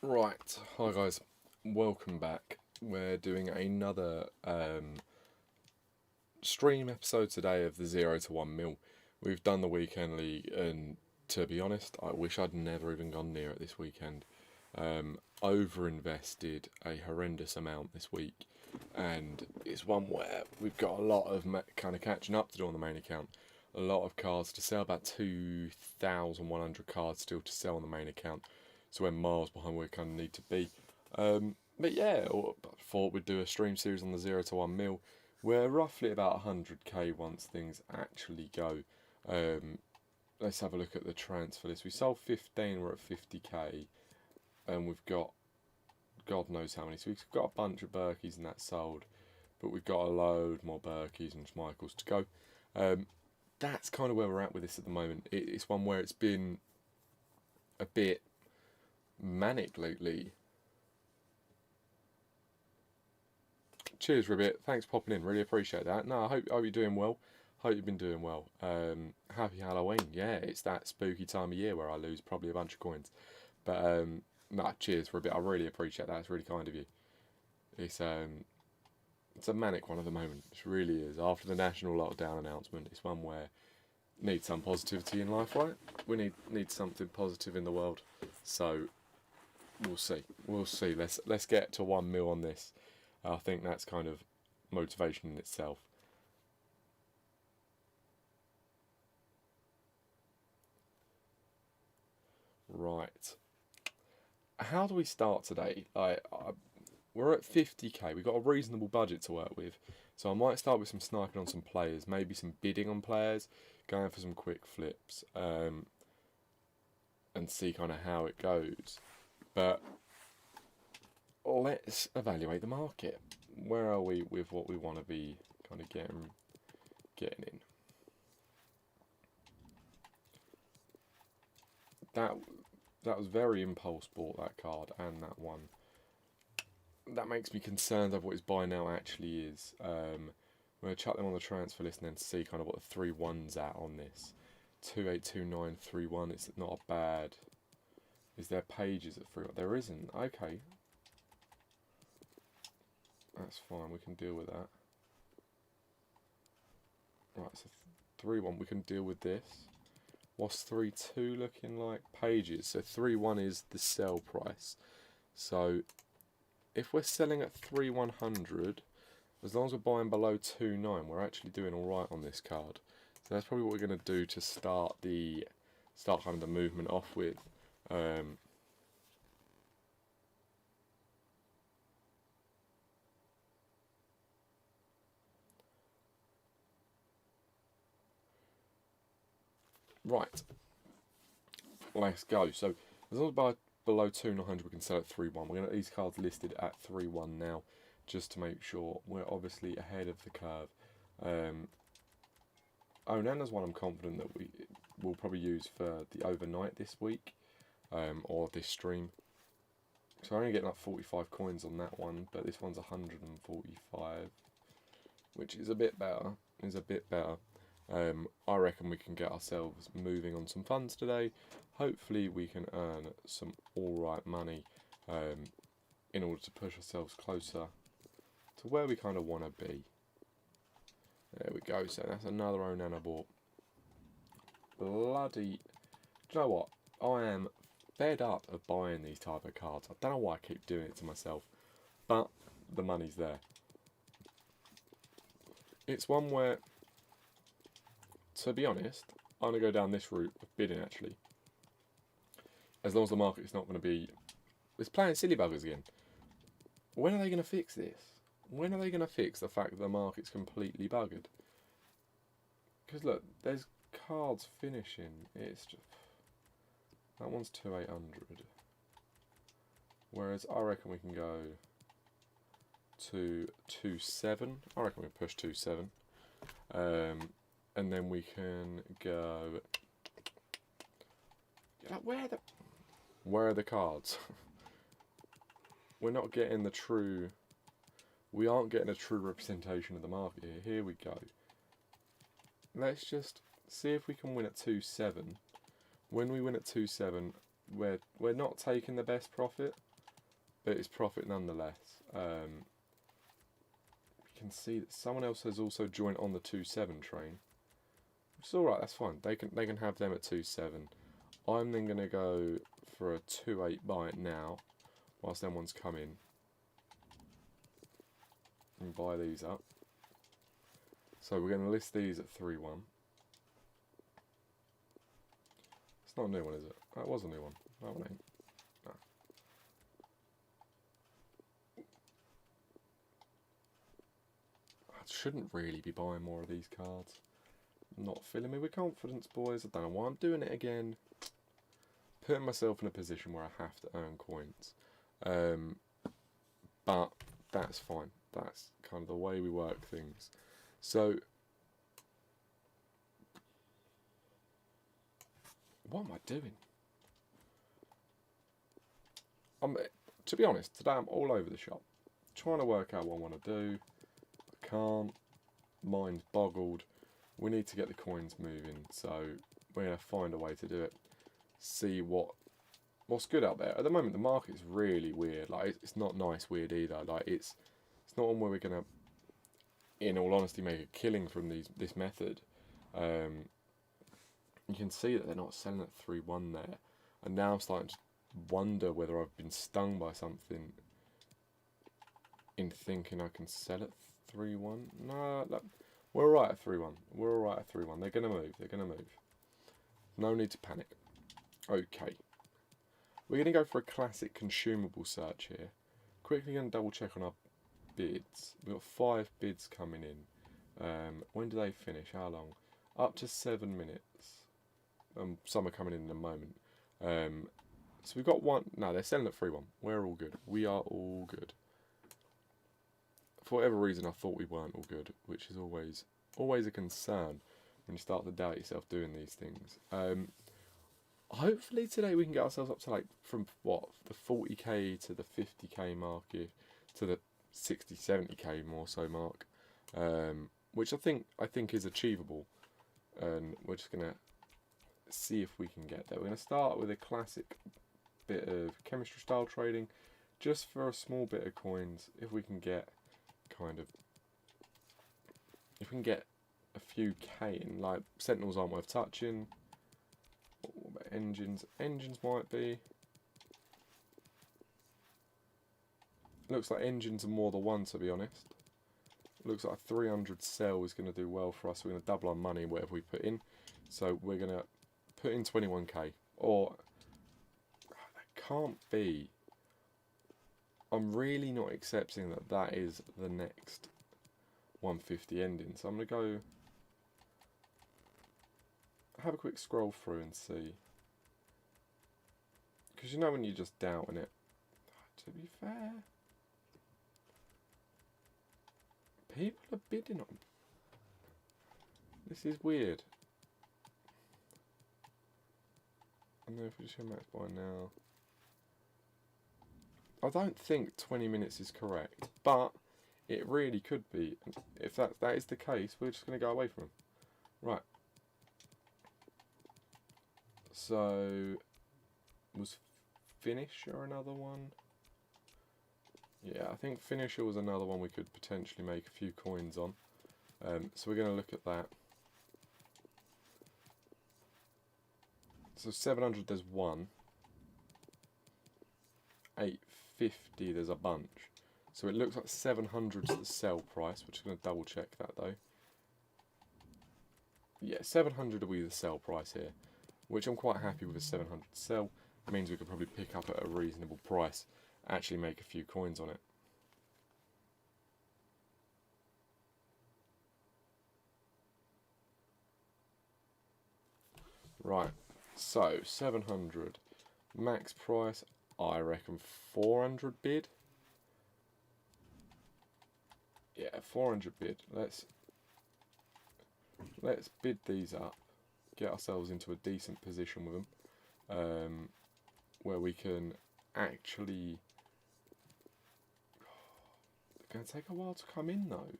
Right, hi guys, welcome back. We're doing another stream episode today of the 0 to 1 mil. We've done the weekend league, and to be honest, I wish I'd never even gone near it this weekend. Over invested a horrendous amount this week, and it's one where we've got a lot of kind of catching up to do on the main account. A lot of cards to sell, about 2,100 cards still to sell on the main account. So we're miles behind where we kind of need to be. But yeah, I thought we'd do a stream series on the 0 to 1 mil. We're roughly about 100k once things actually go. Let's have a look at the transfer list. We sold 15, we're at 50k. And we've got God knows how many. So we've got a bunch of Berkeys and that sold. But we've got a load more Berkeys and Schmeichels to go. That's kind of where we're at with this at the moment. It's one where it's been a bit manic lately. Cheers, Ribbit. Thanks for popping in. Really appreciate that. No, I hope you're doing well. Hope you've been doing well. Happy Halloween. Yeah, it's that spooky time of year where I lose probably a bunch of coins. But cheers, Ribbit. I really appreciate that. It's really kind of you. It's a manic one at the moment. It really is. After the national lockdown announcement, it's one where need some positivity in life, right? We need something positive in the world. So we'll see. We'll see. Let's get to 1 mil on this. I think that's kind of motivation in itself. Right. How do we start today? We're at 50k. We've got a reasonable budget to work with. So I might start with some sniping on some players, maybe some bidding on players, going for some quick flips, and see kind of how it goes. But let's evaluate the market. Where are we with what we want to be kind of getting in? That was very impulse bought, that card and that one. That makes me concerned of what his buy now actually is. I'm going to chuck them on the transfer list and then see kind of what the 3 1's at on this. 282931, it's not a bad. Is there pages at 3 1? There isn't. Okay. That's fine, we can deal with that. Right, so 3 1, we can deal with this. What's 3 2 looking like? Pages. So 3 1 is the sell price. So if we're selling at 3,100, as long as we're buying below 2.9, we're actually doing all right on this card. So that's probably what we're going to do to start kind of the movement off with. Right, let's go. So as long as we're below 2,900, we can sell at 3.1. We're going to get these cards listed at 3.1 now, just to make sure we're obviously ahead of the curve. Onana's one I'm confident that we will probably use for the overnight this week, or this stream. So I'm only getting like 45 coins on that one, but this one's 145, which is a bit better. I reckon we can get ourselves moving on some funds today. Hopefully we can earn some alright money in order to push ourselves closer to where we kind of want to be. There we go, so that's another Onana bought. Bloody... Do you know what? I am fed up of buying these type of cards. I don't know why I keep doing it to myself, but the money's there. It's one where, to be honest, I'm going to go down this route of bidding actually. As long as the market is not going to be... It's playing silly buggers again. When are they going to fix this? When are they going to fix the fact that the market's completely buggered? Because look, there's cards finishing. It's just... That one's 2,800. Whereas I reckon we can go to 2.7. I reckon we can push 2.7. And then we can go... Like, where are the cards? We're not getting the true... We aren't getting a true representation of the market here. Here we go. Let's just see if we can win at 2.7. When we win at 2.7, we're not taking the best profit. but it's profit nonetheless. You can see that someone else has also joined on the 2-7 train. It's all right. That's fine. They can have them at 2-7. I'm then going to go for a 2-8 buy it now, whilst them ones come in, and buy these up. So we're going to list these at 3-1. It's not a new one, is it? That was a new one. That one ain't. No. I shouldn't really be buying more of these cards. Not filling me with confidence, boys. I don't know why I'm doing it again. Putting myself in a position where I have to earn coins. But that's fine. That's kind of the way we work things. So, what am I doing? To be honest, today I'm all over the shop. Trying to work out what I want to do. I can't. Mind's boggled. We need to get the coins moving, so we're going to find a way to do it. See what's good out there. At the moment, the market's really weird. Like, it's not nice weird either. Like, it's not one where we're going to, in all honesty, make a killing from this method. You can see that they're not selling at 3-1 there. And now I'm starting to wonder whether I've been stung by something in thinking I can sell at 3-1. No, we're alright at 3-1. We're alright at 3-1. They're going to move. They're going to move. No need to panic. Okay. We're going to go for a classic consumable search here. Quickly going to double check on our bids. We've got 5 bids coming in. When do they finish? How long? Up to 7 minutes. Some are coming in a moment. So we've got one. No, they're selling at 3-1. We're all good. We are all good. For whatever reason, I thought we weren't all good, which is always a concern when you start to doubt yourself doing these things. Hopefully today we can get ourselves up to like from the 40k to the 50k market to the 60-70k more so mark, which I think is achievable, and we're just gonna see if we can get there. We're gonna start with a classic bit of chemistry style trading, just for a small bit of coins. If we can get a few K in, like Sentinels aren't worth touching. What about engines? Engines might be. Looks like engines are more the one, to be honest. Looks like a 300 sell is going to do well for us. We're going to double our money whatever we put in. So we're going to put in 21k. Or, that can't be. I'm really not accepting that is the next 150 ending. So I'm going to go have a quick scroll through and see. Because you know when you're just doubting it. To be fair, people are bidding on. This is weird. And then if we just go max buy now. I don't think 20 minutes is correct, but it really could be. If that is the case, we're just going to go away from them. Right. So, was Finisher another one? Yeah, I think Finisher was another one we could potentially make a few coins on. So we're going to look at that. So 700 there's one. 850 there's a bunch. So it looks like 700 is the sell price, which I'm going to double check that though. Yeah, 700 will be the sell price here, which I'm quite happy with a 700 sell. It means we could probably pick up at a reasonable price, actually make a few coins on it. Right, so 700 max price, I reckon 400 bid. Yeah, 400 bid. Let's bid these up, get ourselves into a decent position with them, where we can actually. It's going to take a while to come in though.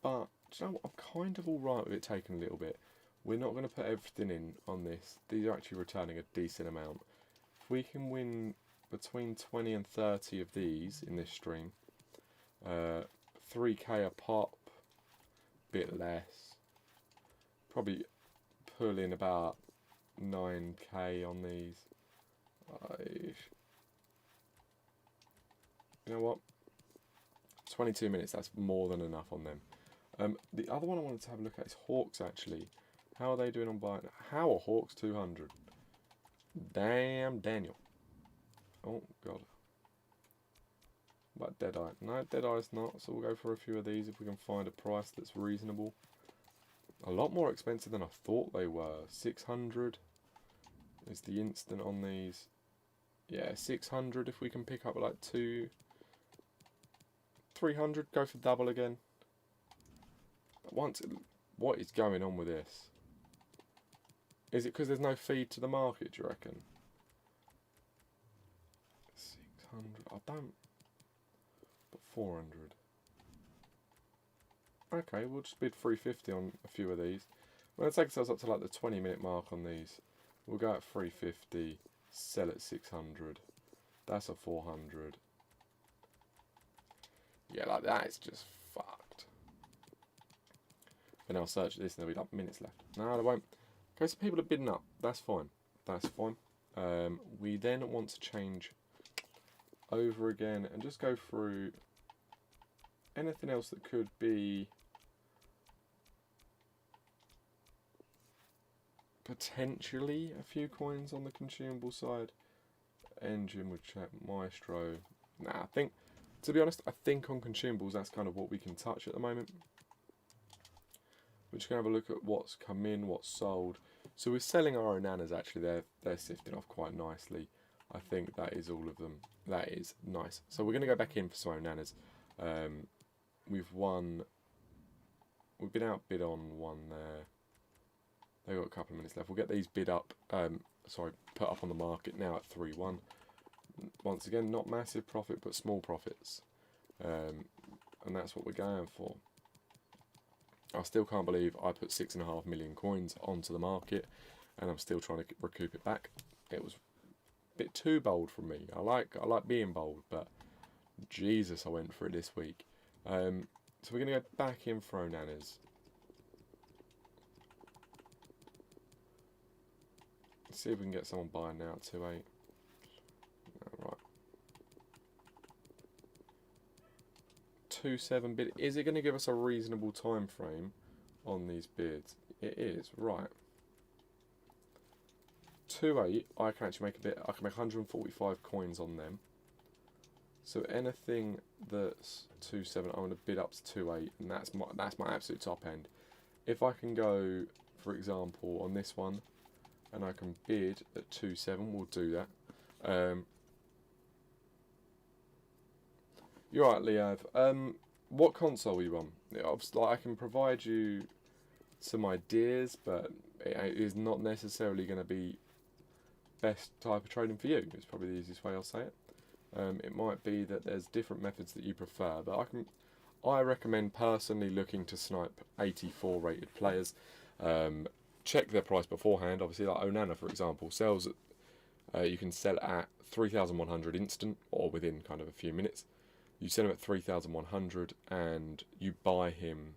But do you know what? I'm kind of alright with it taking a little bit. We're not going to put everything in on this. These are actually returning a decent amount. If we can win between 20 and 30 of these in this stream. 3k a pop, bit less. Probably pull in about 9k on these. You know what? 22 minutes, that's more than enough on them. The other one I wanted to have a look at is Hawks, actually. How are they doing on buying? How are Hawks 200? Damn, Daniel. Oh, God. But Deadeye. No, Deadeye's not, so we'll go for a few of these if we can find a price that's reasonable. A lot more expensive than I thought they were. 600 is the instant on these. Yeah, 600 if we can pick up like 300, go for double again. But what is going on with this? Is it because there's no feed to the market, do you reckon? 600, I don't... But 400. Okay, we'll just bid 350 on a few of these. We're going to take ourselves up to like the 20-minute mark on these. We'll go at 350, sell at 600. That's a 400. Yeah, like that is just fucked. But now I'll search this and there'll be like minutes left. No, there won't. Okay, so people are bidding up. That's fine. That's fine. We then want to change over again and just go through anything else that could be potentially a few coins on the consumable side. Engine would check. Maestro. Nah, I think, to be honest, I think on consumables that's kind of what we can touch at the moment. We're just going to have a look at what's come in, what's sold. So we're selling our Onanas, actually. They're sifting off quite nicely. I think that is all of them. That is nice. So we're going to go back in for some Onanas. We've been outbid on one there. They've got a couple of minutes left. We'll get these put up on the market now at 3-1. Once again, not massive profit, but small profits. And that's what we're going for. I still can't believe I put 6.5 million coins onto the market and I'm still trying to recoup it back. It was a bit too bold from me. I like being bold, but Jesus, I went for it this week. So we're going to go back in for Onanas. Let's see if we can get someone buying now at 2.8. Right. 2.7 bid. Is it going to give us a reasonable time frame on these bids? It is, right. 2.8, I can actually make a bit. I can make 145 coins on them. So anything that's 2.7, I'm going to bid up to 2.8, and that's my absolute top end. If I can go, for example, on this one, and I can bid at 2.7, we'll do that. You're right, Leav. What console are you on? Obviously, I can provide you some ideas, but it is not necessarily going to be best type of trading for you. It's probably the easiest way I'll say it. It might be that there's different methods that you prefer, but I recommend personally looking to snipe 84 rated players. Check their price beforehand. Obviously, like Onana, for example, sells at, you can sell at 3,100 instant or within kind of a few minutes. You sell him at 3,100 and you buy him,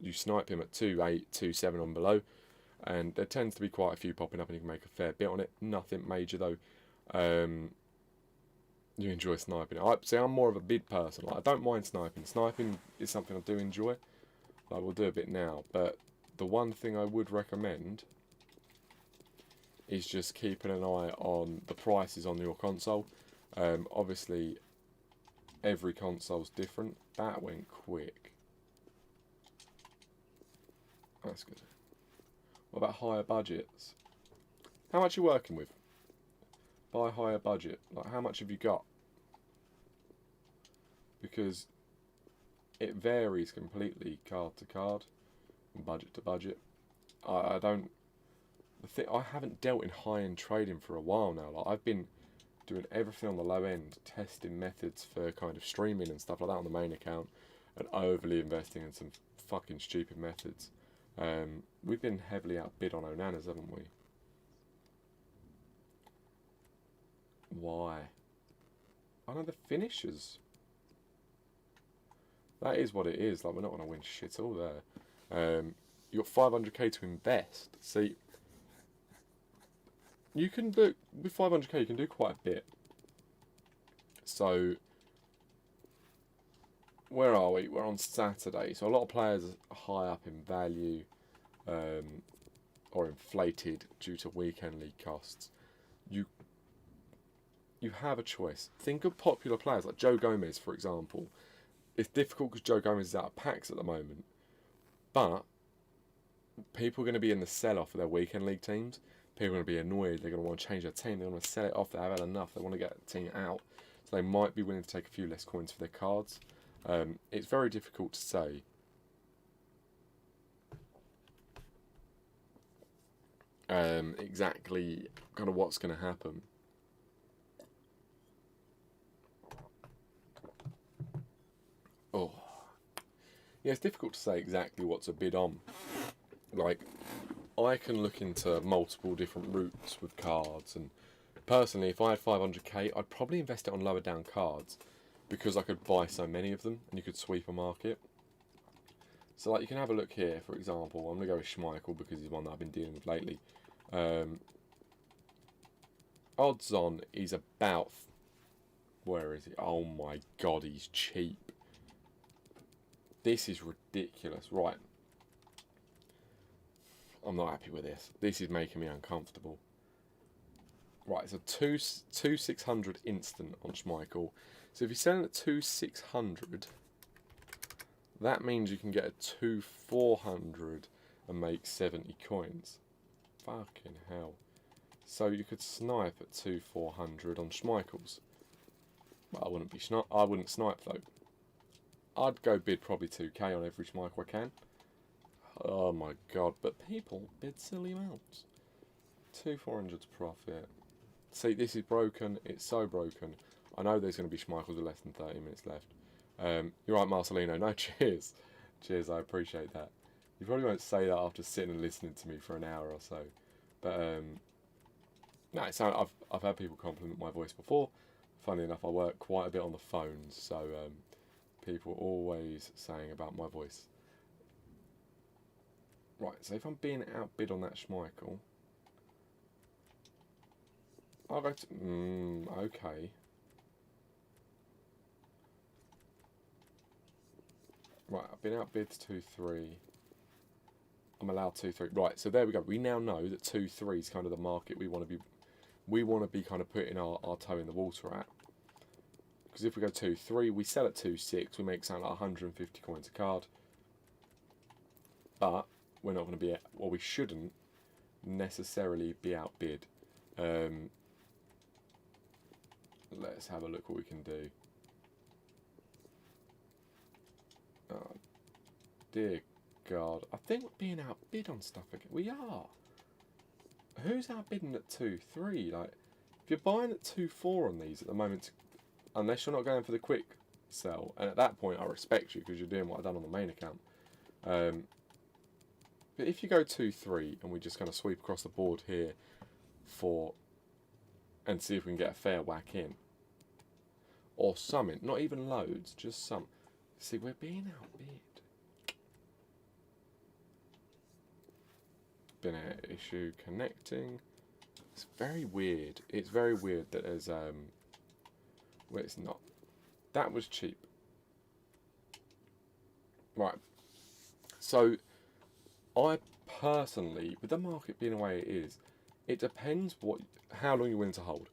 you snipe him at 2.8, 2.7 on below, and there tends to be quite a few popping up and you can make a fair bit on it. Nothing major though. You enjoy sniping. I'm more of a bid person. Like, I don't mind sniping. Sniping is something I do enjoy. Like, we'll do a bit now, but the one thing I would recommend is just keeping an eye on the prices on your console. Obviously, every console's different. That went quick. That's good. What about higher budgets? How much are you working with? Buy higher budget. Like, how much have you got? Because it varies completely card to card and budget to budget. I haven't dealt in high-end trading for a while now. Like, I've been doing everything on the low end, testing methods for kind of streaming and stuff like that on the main account, and overly investing in some fucking stupid methods. We've been heavily outbid on Onanas, haven't we? Why? I know the finishers. That is what it is. Like, we're not going to win shit all there. You got 500k to invest. See, you can do with 500k. You can do quite a bit. So, where are we? We're on Saturday. So a lot of players are high up in value, or inflated due to weekend league costs. You have a choice. Think of popular players like Joe Gomez, for example. It's difficult because Joe Gomez is out of packs at the moment, but people are going to be in the sell-off of their weekend league teams. People are going to be annoyed. They're going to want to change their team. They're going to sell it off. They've had enough. They want to get the team out. So they might be willing to take a few less coins for their cards. It's very difficult to say. Exactly kind of what's going to happen. Oh, yeah, it's difficult to say exactly what's a bid on. Like, I can look into multiple different routes with cards, and personally, if I had 500k, I'd probably invest it on lower down cards because I could buy so many of them, and you could sweep a market. So, like, you can have a look here, for example. I'm going to go with Schmeichel because he's one that I've been dealing with lately. Odds on, he's about... Where is he? Oh my god, he's cheap. This is ridiculous. Right. I'm not happy with this. This is making me uncomfortable. Right, so two 600 instant on Schmeichel. So if you're selling at 2,600, that means you can get a 2,400 and make 70 coins. Fucking hell. So you could snipe at 2,400 on Schmeichel's. Well, I wouldn't snipe though. I'd go bid probably 2k on every Schmeichel I can. Oh my god, but people bid silly amounts. 2,400's profit. See, this is broken. It's so broken. I know there's going to be Schmeichels with less than 30 minutes left. You're right, Marcelino. No, cheers. Cheers, I appreciate that. You probably won't say that after sitting and listening to me for an hour or so. But, no, I've had people compliment my voice before. Funny enough, I work quite a bit on the phones, so people are always saying about my voice. Right, so if I'm being outbid on that Schmeichel, I'll go to... okay. Right, I've been outbid 2-3. I'm allowed 2-3. Right, so there we go. We now know that 2-3 is kind of the market we want to be kind of putting our toe in the water at. Because if we go 2-3, we sell at 2-6, we make something like 150 coins a card. But we're not going to be, we shouldn't necessarily be outbid. Let's have a look what we can do. Oh, dear God. I think we're being outbid on stuff again. We are. Who's outbidding at 2-3? Like, if you're buying at 2-4 on these at the moment, unless you're not going for the quick sell, and at that point I respect you because you're doing what I've done on the main account. But if you go 2-3 and we just kind of sweep across the board here and see if we can get a fair whack in, or something, not even loads, just some. See, we're being outbid. Been an issue connecting. It's very weird. It's very weird that there's well, it's not. That was cheap. Right. So I personally, with the market being the way it is, it depends how long you're willing to hold.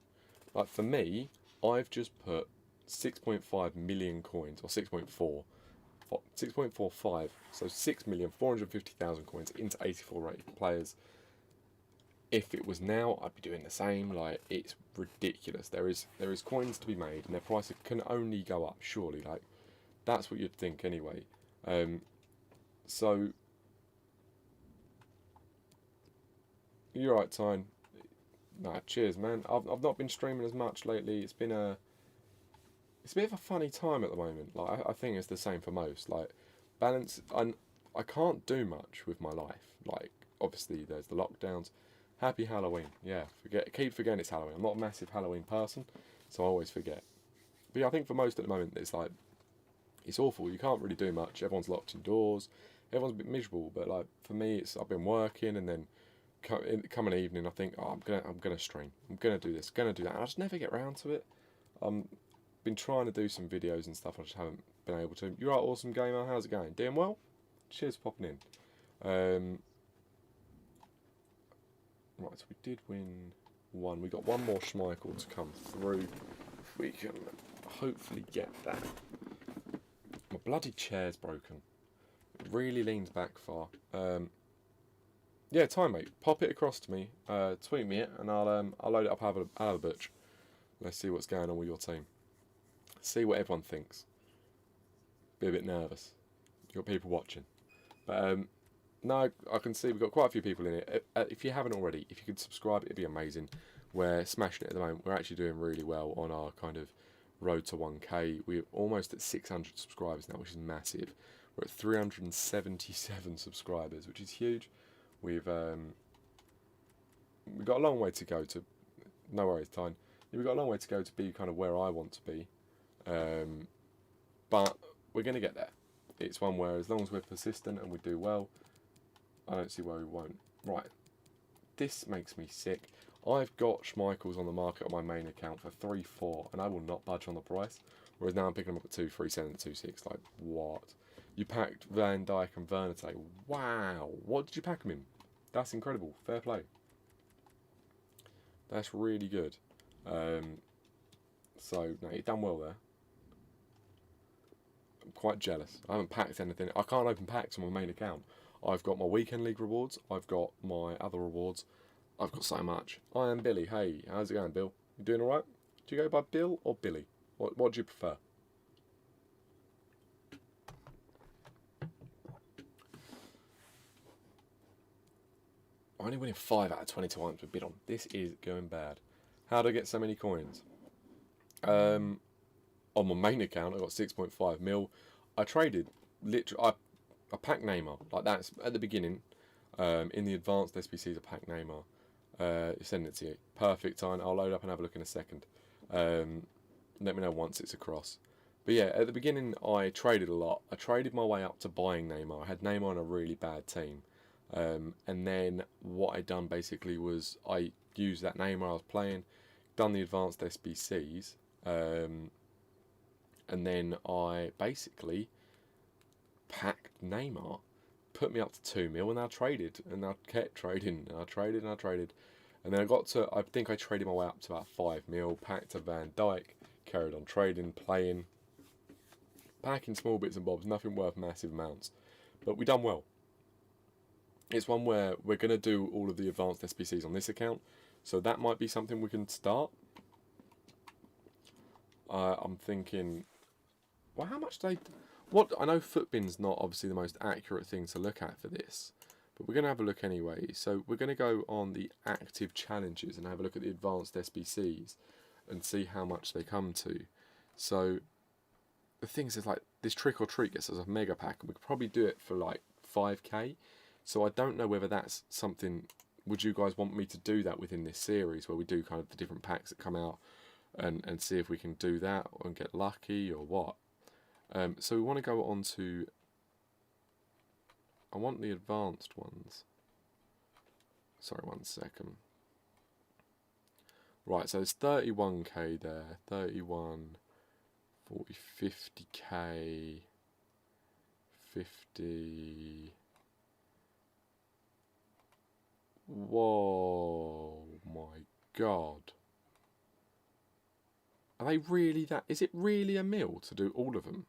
Like for me, I've just put 6.5 million coins, or 6.45, so 6,450,000 coins into 84 rated players. If it was now, I'd be doing the same. Like, it's ridiculous. There is coins to be made, and their price can only go up. Surely, like, that's what you'd think anyway. So you're right, Tyne. Nah, cheers, man. I've not been streaming as much lately. It's a bit of a funny time at the moment. Like, I think it's the same for most. Like, balance. I can't do much with my life. Like, obviously, there's the lockdowns. Happy Halloween. Yeah, keep forgetting it's Halloween. I'm not a massive Halloween person, so I always forget. But yeah, I think for most at the moment, it's like, it's awful. You can't really do much. Everyone's locked indoors. Everyone's a bit miserable. But like for me, it's I've been working, and then come an evening, I think, oh, I'm gonna stream. I'm gonna do this, gonna do that. And I just never get round to it. Been trying to do some videos and stuff. I just haven't been able to. You're right, awesome gamer. How's it going? Doing well. Cheers for popping in. Right, so we did win one. We got one more Schmeichel to come through. If we can hopefully get that. My bloody chair's broken. It really leans back far. Yeah, time mate. Pop it across to me. Tweet me it, and I'll load it up. Have a butch. Let's see what's going on with your team. See what everyone thinks. Be a bit nervous. You've got people watching, but no, I can see we've got quite a few people in it. If you haven't already, if you could subscribe, it'd be amazing. We're smashing it at the moment. We're actually doing really well on our kind of road to 1K. We're almost at 600 subscribers now, which is massive. We're at 377 subscribers, which is huge. We've got a long way to go to. No worries, Tyne. We've got a long way to go to be kind of where I want to be, but we're going to get there. It's one where as long as we're persistent and we do well, I don't see why we won't. Right, this makes me sick. I've got Schmeichels on the market on my main account for 3-4, and I will not budge on the price. Whereas now I'm picking them up at 2-3, 2-6. Like, what? You packed Van Dijk and Vernate. Wow. What did you pack them in? That's incredible. Fair play. That's really good. So, no, you've done well there. I'm quite jealous. I haven't packed anything. I can't open packs on my main account. I've got my weekend league rewards. I've got my other rewards. I've got so much. I am Billy. Hey, how's it going, Bill? You doing alright? Do you go by Bill or Billy? What do you prefer? I'm only winning 5 out of 20 times with bid on. This is going bad. How do I get so many coins? On my main account, I got 6.5 mil. I traded, literally, I packed Neymar. Like, that's at the beginning. In the advanced SBCs, I packed Neymar. Send it to you. Perfect time. I'll load up and have a look in a second. Let me know once it's across. But yeah, at the beginning, I traded a lot. I traded my way up to buying Neymar. I had Neymar on a really bad team. And then what I done basically was I used that Neymar I was playing, done the advanced SBCs, and then I basically packed Neymar, put me up to 2 mil, and I traded, and I kept trading, and I traded, and I traded, and then I got to, I think I traded my way up to about 5 mil, packed a Van Dijk, carried on trading, playing, packing small bits and bobs, nothing worth massive amounts, but we done well. It's one where we're going to do all of the advanced SBCs on this account, so that might be something we can start. I'm thinking, well, how much they... What I know, Footbin's not obviously the most accurate thing to look at for this, but we're going to have a look anyway. So we're going to go on the active challenges and have a look at the advanced SBCs and see how much they come to. So the things is like this trick or treat gets us a mega pack, and we could probably do it for like 5k. So I don't know whether that's something. Would you guys want me to do that within this series where we do kind of the different packs that come out and see if we can do that and get lucky or what? So we want to go on to, I want the advanced ones. Sorry, 1 second. Right, so it's 31k there, 31, 40, 50k, 50. Whoa, my God. Are they really that? Is it really a mil to do all of them?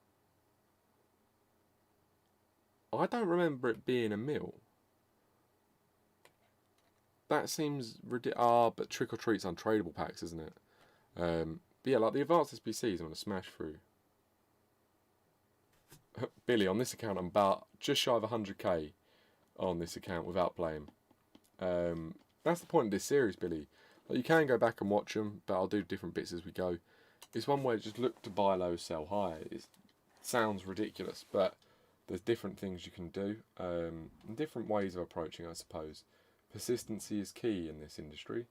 I don't remember it being a mil. That seems ridiculous. But Trick or Treat's untradeable packs, isn't it? But yeah, like the advanced SBCs, I'm going to smash through. Billy, on this account, I'm about just shy of 100k on this account without playing. That's the point of this series, Billy. Like, you can go back and watch them, but I'll do different bits as we go. It's one way just look to buy low, sell high. It sounds ridiculous, but there's different things you can do, and different ways of approaching, I suppose. Persistency is key in this industry.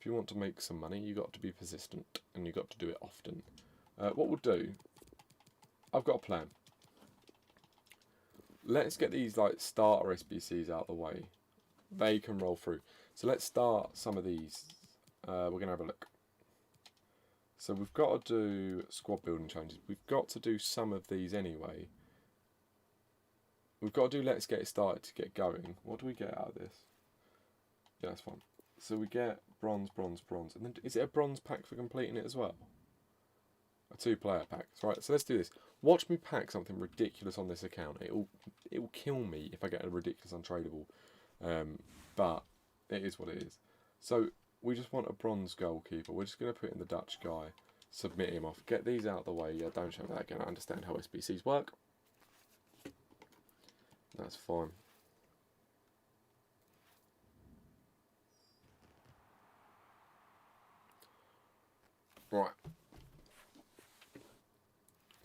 If you want to make some money, you got to be persistent, and you got to do it often. What we'll do, I've got a plan. Let's get these like starter SBCs out of the way. They can roll through. So let's start some of these. We're going to have a look. So we've got to do squad building changes. We've got to do some of these anyway. We've got to do let's get it started to get going. What do we get out of this? Yeah, that's fine. So we get bronze, bronze, bronze. And then is it a bronze pack for completing it as well? A 2-player pack. Right, so let's do this. Watch me pack something ridiculous on this account. It will kill me if I get a ridiculous untradeable. But it is what it is. So we just want a bronze goalkeeper. We're just going to put in the Dutch guy. Submit him off. Get these out of the way. Yeah, don't show that again. I understand how SBCs work. That's fine. Right.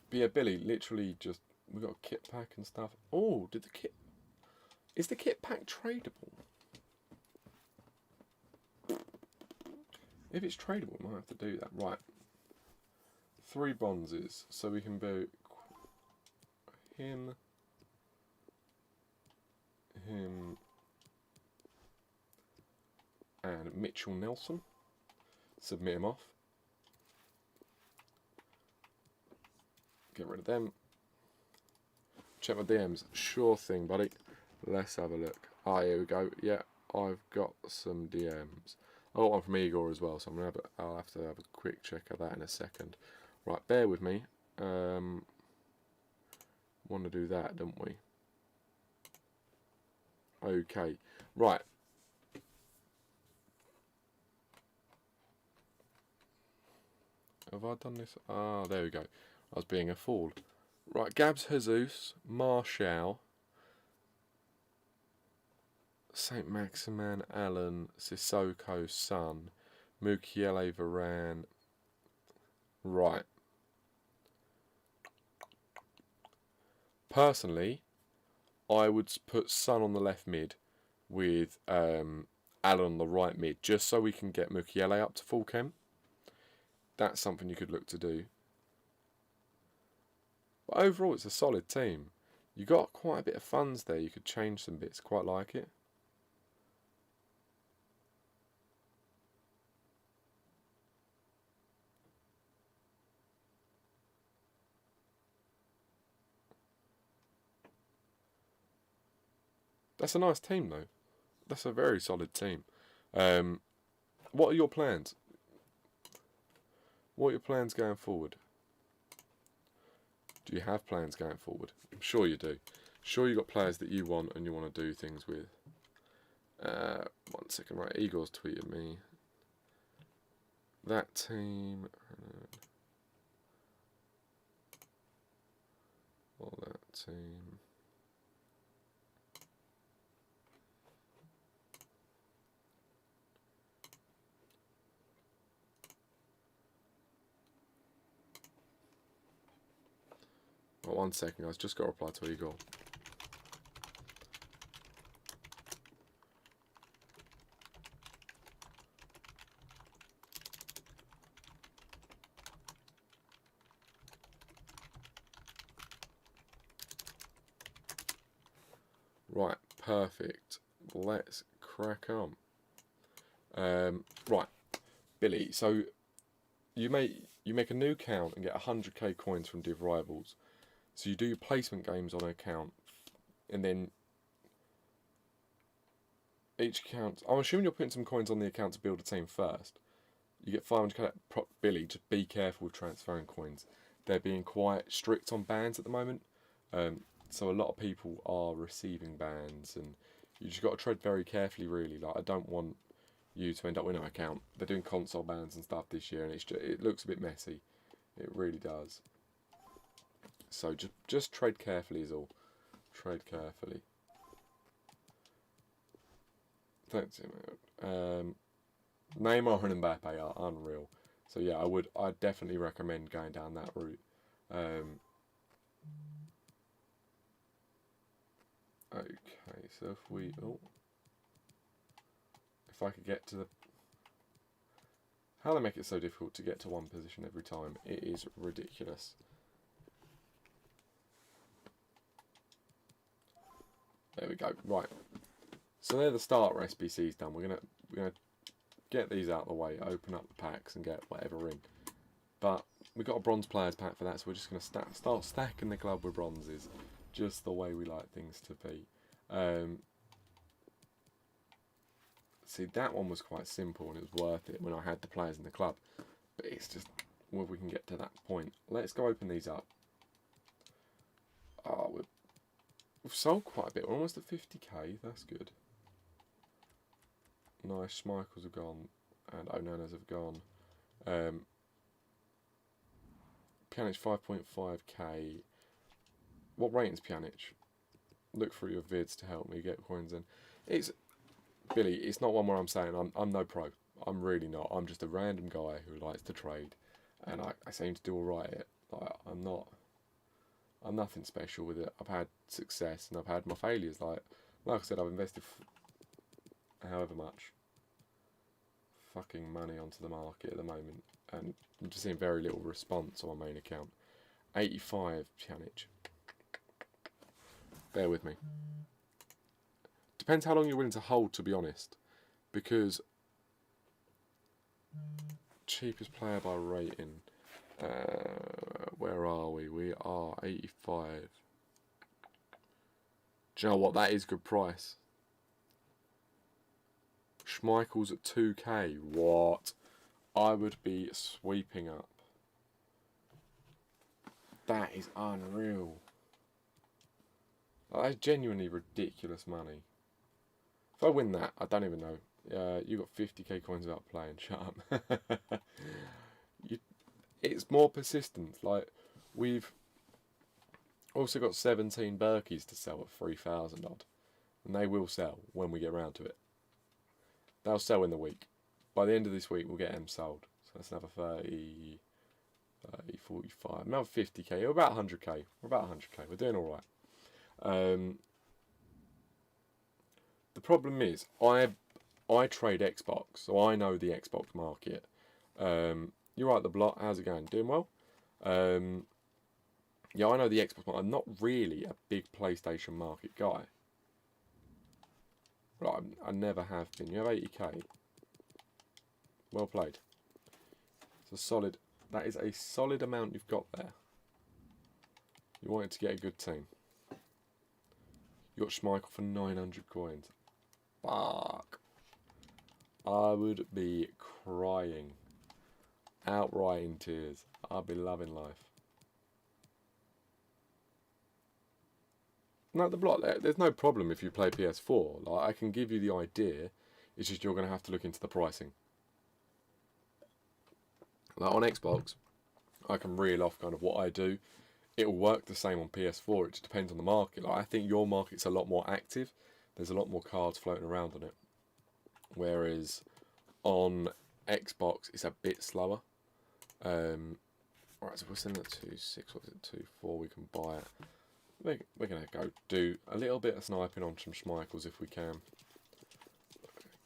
But yeah, Billy, literally just... We got a kit pack and stuff. Oh, did the kit... Is the kit pack tradable? If it's tradable, we might have to do that. Right. 3 bronzes. So we can do him, and Mitchell Nelson. Submit him off. Get rid of them. Check my DMs. Sure thing, buddy. Let's have a look. Ah, here we go. Yeah, I've got some DMs. I got one from Igor as well, so I'll have to have a quick check of that in a second. Right, bear with me. Want to do that, don't we? Okay. Right. Have I done this? Ah, there we go. I was being a fool. Right, Gabs Jesus, Marshall, Saint Maximin, Allen, Sissoko, Son, Mukiele, Varane. Right. Personally, I would put Son on the left mid with Allen on the right mid, just so we can get Mukiele up to full chem. That's something you could look to do. But overall, it's a solid team. You got quite a bit of funds there. You could change some bits. Quite like it. That's a nice team, though. That's a very solid team. What are your plans? What are your plans going forward? Do you have plans going forward? I'm sure you do. Sure you got players that you want and you want to do things with. 1 second, right, Igor's tweeted me. That team... Well, that team... Oh, 1 second, guys. Just got to reply to Igor. Right, perfect. Let's crack on. Right, Billy. So you make a new account and get 100k coins from Div Rivals. So you do your placement games on an account, and then each account... I'm assuming you're putting some coins on the account to build a team first. You get 500k. Billy, just be careful with transferring coins. They're being quite strict on bans at the moment. So a lot of people are receiving bans, and you just got to tread very carefully, really. Like, I don't want you to end up with no account. They're doing console bans and stuff this year, and it looks a bit messy. It really does. So just trade carefully is all. Trade carefully. Thanks, Neymar and Mbappe are unreal. So yeah, I'd definitely recommend going down that route. Okay, so if I could get to the... How they make it so difficult to get to one position every time, it is ridiculous. There we go. Right. So they're the starter SBCs done. We're gonna get these out of the way, open up the packs, and get whatever in. But we've got a bronze players pack for that, so we're just gonna start stacking the club with bronzes, just the way we like things to be. See, that one was quite simple and it was worth it when I had the players in the club. But it's just whether we can get to that point. Let's go open these up. Oh, we've sold quite a bit. We're almost at 50k. That's good. Nice. Schmeichels have gone and Onanas have gone. Pjanic 5.5k. What rating's Pjanic? Look through your vids to help me get coins in. It's Billy, it's not one where I'm saying I'm no pro. I'm really not. I'm just a random guy who likes to trade, and I seem to do all right at it. Like, I'm nothing special with it. I've had success and I've had my failures. Like I said, I've invested however much fucking money onto the market at the moment, and I'm just seeing very little response on my main account. 85 Pjanic. Bear with me. Depends how long you're willing to hold, to be honest, because cheapest player by rating. Where are we? We are 85. Do you know what? That is good price. Schmeichel's at 2k. What? I would be sweeping up. That is unreal. That is genuinely ridiculous money. If I win that, I don't even know. You got 50k coins without playing. Shut up. It's more persistence. Like, we've also got 17 Berkeys to sell at 3,000 odd, and they will sell when we get around to it. They'll sell in the week. By the end of this week, we'll get them sold. So that's another 30, 45, another 50k. We're about 100k. We're about 100k. We're doing all right. The problem is, I trade Xbox, so I know the Xbox market. You're right, the block. How's it going? Doing well? Yeah, I know the Xbox market. I'm not really a big PlayStation market guy. Right, I never have been. You have 80k. Well played. It's a solid. That is a solid amount you've got there. You wanted to get a good team. You got Schmeichel for 900 coins. Fuck. I would be crying. Outright in tears. I'd be loving life. No, the block, there's no problem if you play PS4. Like, I can give you the idea. It's just you're going to have to look into the pricing. Like, on Xbox, I can reel off kind of what I do. It'll work the same on PS4. It just depends on the market. Like, I think your market's a lot more active. There's a lot more cards floating around on it. Whereas on Xbox, it's a bit slower. Alright, so we're sending it to 6, what is it, 2, 4, we can buy it. We're going to go do a little bit of sniping on some Schmeichels if we can.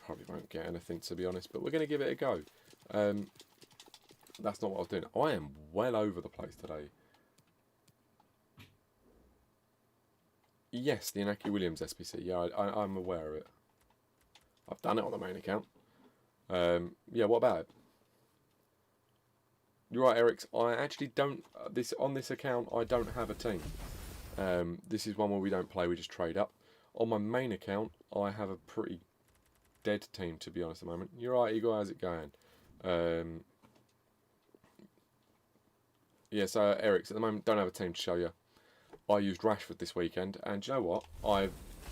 Probably won't get anything, to be honest, but we're going to give it a go. That's not what I was doing. I am well over the place today. Yes, the Inaki Williams SPC. Yeah, I'm aware of it. I've done it on the main account. Yeah, what about it? You're right, Eric. I actually don't. On this account, I don't have a team. This is one where we don't play. We just trade up. On my main account, I have a pretty dead team, to be honest, at the moment. You're right, Igor. How's it going? Yeah, so Eric's at the moment don't have a team to show you. I used Rashford this weekend, and do you know what? I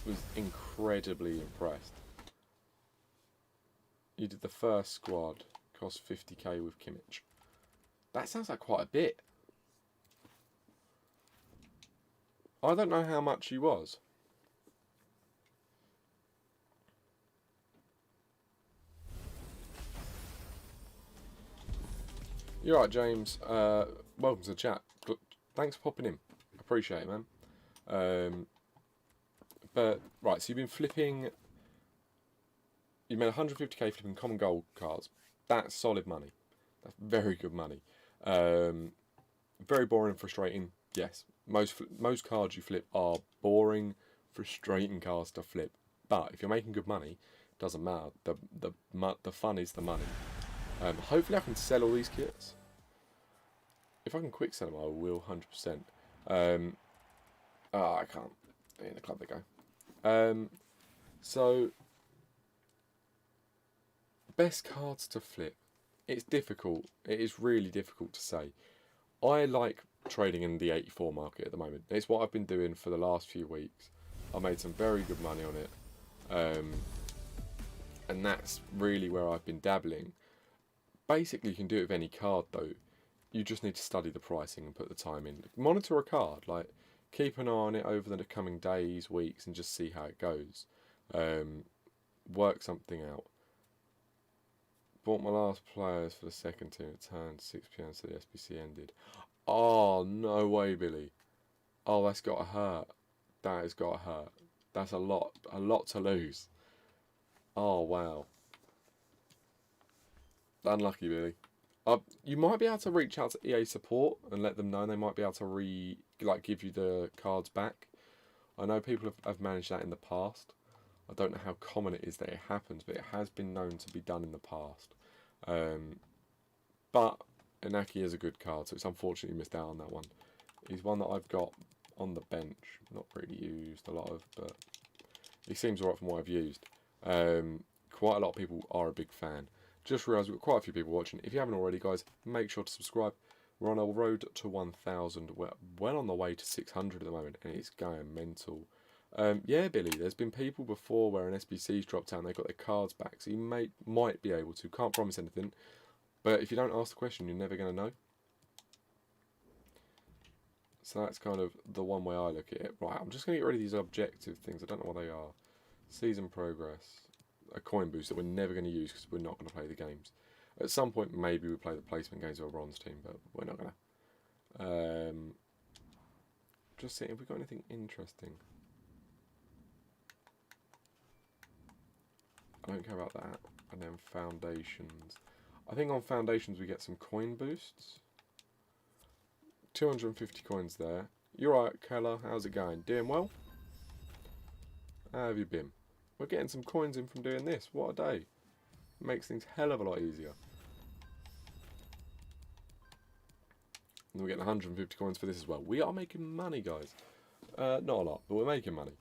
was incredibly impressed. You did the first squad, cost 50k with Kimmich. That sounds like quite a bit. I don't know how much he was. You're right, James. Welcome to the chat. Thanks for popping in. Appreciate it, man. But right, so you've been flipping. You made 150k flipping common gold cards. That's solid money. That's very good money. Um, Very boring and frustrating. Yes, most cards you flip are boring, frustrating cards to flip. But if you're making good money, doesn't matter. The fun is the money. Hopefully I can sell all these kits. If I can quick sell them, I will 100%. I can't. In the club they go. So best cards to flip. It's difficult. It is really difficult to say. I like trading in the 84 market at the moment. It's what I've been doing for the last few weeks. I made some very good money on it. And that's really where I've been dabbling. Basically, you can do it with any card though. You just need to study the pricing and put the time in. Monitor a card, like keep an eye on it over the coming days, weeks, and just see how it goes. Work something out. Bought my last players for the second team at turn 6 p.m. so the SBC ended. Oh, no way, Billy. Oh, that's got to hurt. That has got to hurt. That's a lot to lose. Oh, wow. Unlucky, Billy. You might be able to reach out to EA support and let them know, and they might be able to give you the cards back. I know people have managed that in the past. I don't know how common it is that it happens, but it has been known to be done in the past. But Inaki is a good card, so it's unfortunate you missed out on that one. He's one that I've got on the bench, not really used a lot of, but he seems alright from what I've used. Quite a lot of people are a big fan. Just realised we've got quite a few people watching. If you haven't already, guys, make sure to subscribe. We're on a road to 1,000. We're well on the way to 600 at the moment, and it's going mental. Yeah, Billy, there's been people before where an SBC's dropped out and they got their cards back, so you might be able to. Can't promise anything, but if you don't ask the question, you're never going to know. So that's kind of the one way I look at it. Right, I'm just going to get rid of these objective things. I don't know what they are. Season progress. A coin boost that we're never going to use because we're not going to play the games. At some point, maybe we play the placement games of a bronze team, but we're not going to. Just seeing if we've got anything interesting. I don't care about that. And then foundations. I think on foundations we get some coin boosts. 250 coins there. You're right, Keller. How's it going? Doing well? How have you been? We're getting some coins in from doing this. What a day. Makes things hell of a lot easier. And we're getting 150 coins for this as well. We are making money, guys. Not a lot, but we're making money.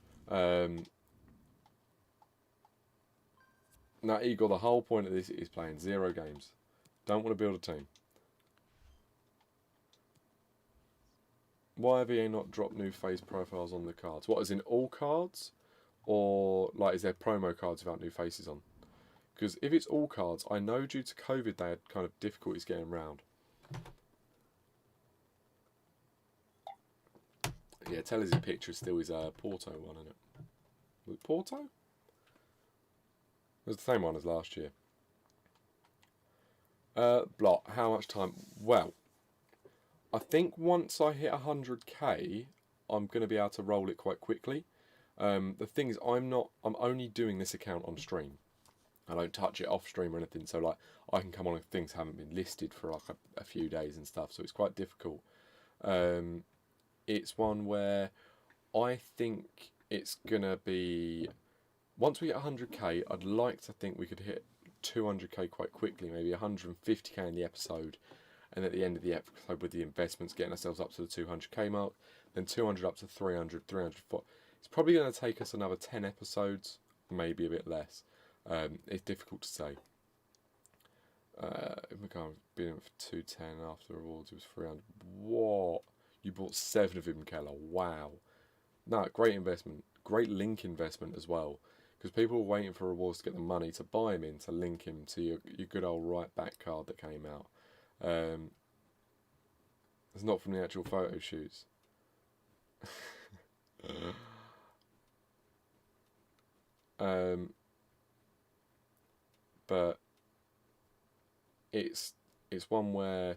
Now, Igor, the whole point of this is playing 0 games. Don't want to build a team. Why have EA not dropped new face profiles on the cards? What, is in all cards? Or, like, is there promo cards without new faces on? Because if it's all cards, I know due to COVID they had kind of difficulties getting round. Yeah, tell us your picture still is a Porto one, isn't it? Was it Porto? It was the same one as last year. Blot, how much time? Well, I think once I hit 100k, I'm going to be able to roll it quite quickly. The thing is, I'm only doing this account on stream. I don't touch it off stream or anything, so like I can come on if things haven't been listed for like a few days and stuff, so it's quite difficult. It's one where I think it's gonna be, once we get 100k, I'd like to think we could hit 200k quite quickly, maybe 150k in the episode, and at the end of the episode with the investments getting ourselves up to the 200k mark, then 200 up to 300, 304. It's probably going to take us another 10 episodes, maybe a bit less. It's difficult to say. We've been in for 210 after the rewards, it was 300. What? You bought 7 of him, Keller. Wow. No, great investment. Great link investment as well. Because people were waiting for rewards to get the money to buy him in, to link him to your good old right back card that came out. It's not from the actual photo shoots. But it's one where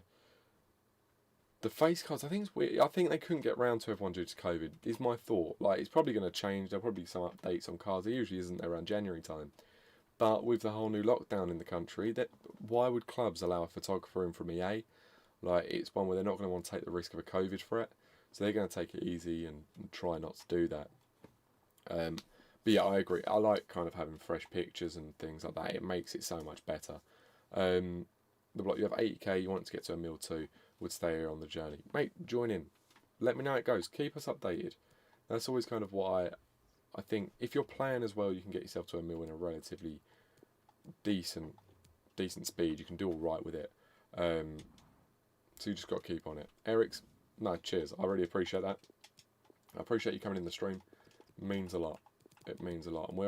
the face cards, I think it's weird. I think they couldn't get round to everyone due to COVID, is my thought. Like, it's probably going to change. There'll probably be some updates on cards. There usually isn't around January time. But with the whole new lockdown in the country, that why would clubs allow a photographer in from EA? Like, it's one where they're not going to want to take the risk of a COVID threat, so they're going to take it easy and try not to do that. But yeah, I agree. I like kind of having fresh pictures and things like that. It makes it so much better. The block, you have 80k, you want to get to a mil too, would stay here on the journey. Mate, join in. Let me know how it goes. Keep us updated. That's always kind of what I think. If you're playing as well, you can get yourself to a mil in a relatively decent speed. You can do all right with it. So you just got to keep on it. Eric's, no, cheers. I really appreciate that. I appreciate you coming in the stream. It means a lot. It means a lot. And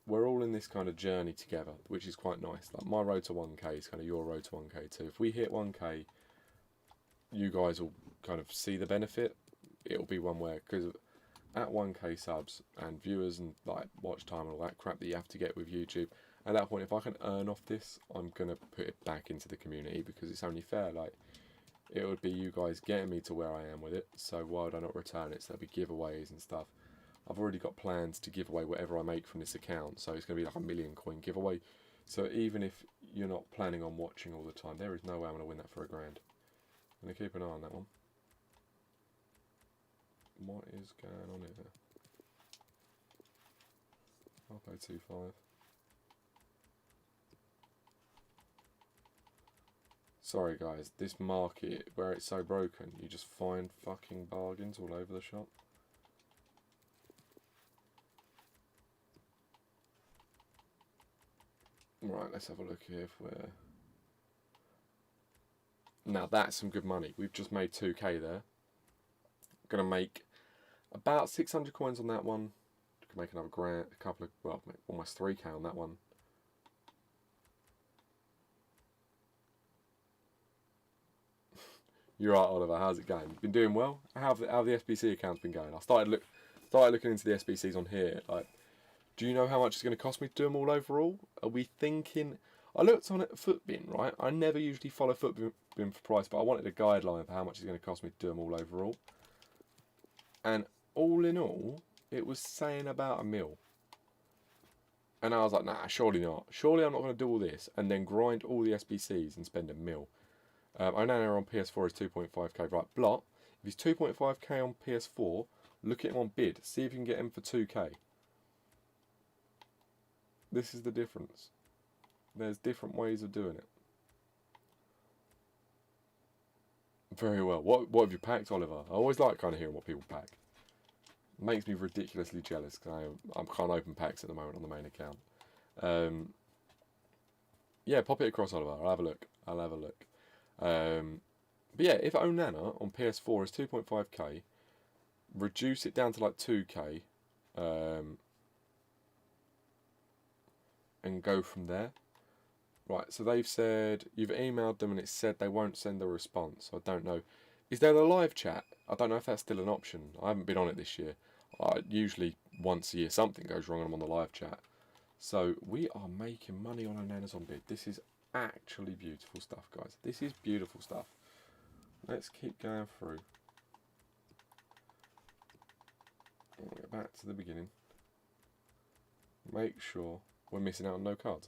we're all in this kind of journey together, which is quite nice. Like, my road to 1k is kind of your road to 1k too. If we hit 1k, you guys will kind of see the benefit. It'll be one where, because at 1k subs and viewers and like watch time and all that crap that you have to get with YouTube, at that point, if I can earn off this, I'm going to put it back into the community, because it's only fair. Like, it would be you guys getting me to where I am with it, so why would I not return it? So there'll be giveaways and stuff. I've already got plans to give away whatever I make from this account, so it's going to be like a 1,000,000 coin giveaway. So even if you're not planning on watching all the time, there is no way I'm going to win that for £1,000. I'm going to keep an eye on that one. What is going on here? I'll play 2-5. Sorry guys, this market where it's so broken, you just find fucking bargains all over the shop. Right, let's have a look here if we're... Now that's some good money. We've just made 2k there. Gonna make about 600 coins on that one. Can make another grand, a couple of, well, almost 3k on that one. You're right, Oliver. How's it going? Been doing well? How have the SBC accounts been going? I started looking into the SBCs on here. Like, do you know how much it's going to cost me to do them all overall? Are we thinking? I looked on it Footbin, right? I never usually follow Footbin for price, but I wanted a guideline for how much it's going to cost me to do them all overall. And all in all, it was saying about £1,000,000. And I was like, nah, surely not. Surely I'm not going to do all this and then grind all the SBCs and spend £1,000,000. I know on PS4 is 2.5k. Right, Blot, if he's 2.5k on PS4, look at him on bid. See if you can get him for 2k. This is the difference. There's different ways of doing it. Very well. What have you packed, Oliver? I always like kind of hearing what people pack. It makes me ridiculously jealous because I can't open packs at the moment on the main account. Yeah, pop it across, Oliver. I'll have a look. But yeah, if Onana on PS4 is 2.5k, reduce it down to like 2k, and go from there. Right, so they've said, you've emailed them and it said they won't send a response. I don't know. Is there a live chat? I don't know if that's still an option. I haven't been on it this year. Usually once a year something goes wrong and I'm on the live chat. So we are making money on Onana's on bid. This is actually beautiful stuff, guys. This is beautiful stuff. Let's keep going through. I'll get back to the beginning. Make sure we're missing out on no cards.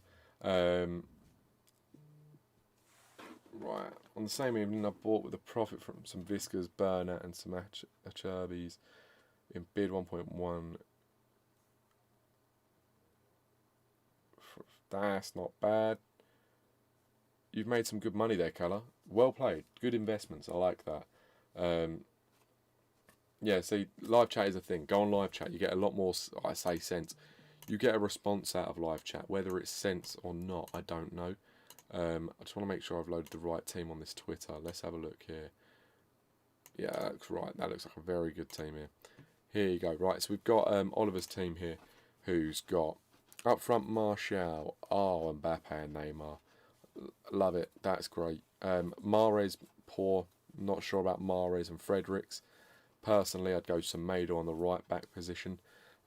Right, on the same evening I bought with a profit from some Viscas, Burner and some Acherbis in bid 1.1. That's not bad. You've made some good money there, Colour. Well played. Good investments. I like that. Yeah, see, live chat is a thing. Go on live chat. You get a lot more, I say, sense. You get a response out of live chat. Whether it's sense or not, I don't know. I just want to make sure I've loaded the right team on this Twitter. Let's have a look here. Yeah, that looks right. That looks like a very good team here. Here you go. Right, so we've got Oliver's team here, who's got up front Martial, Mbappe and Neymar. Love it. That's great. Mahrez, poor. Not sure about Mahrez and Fredericks. Personally, I'd go Semedo on the right back position.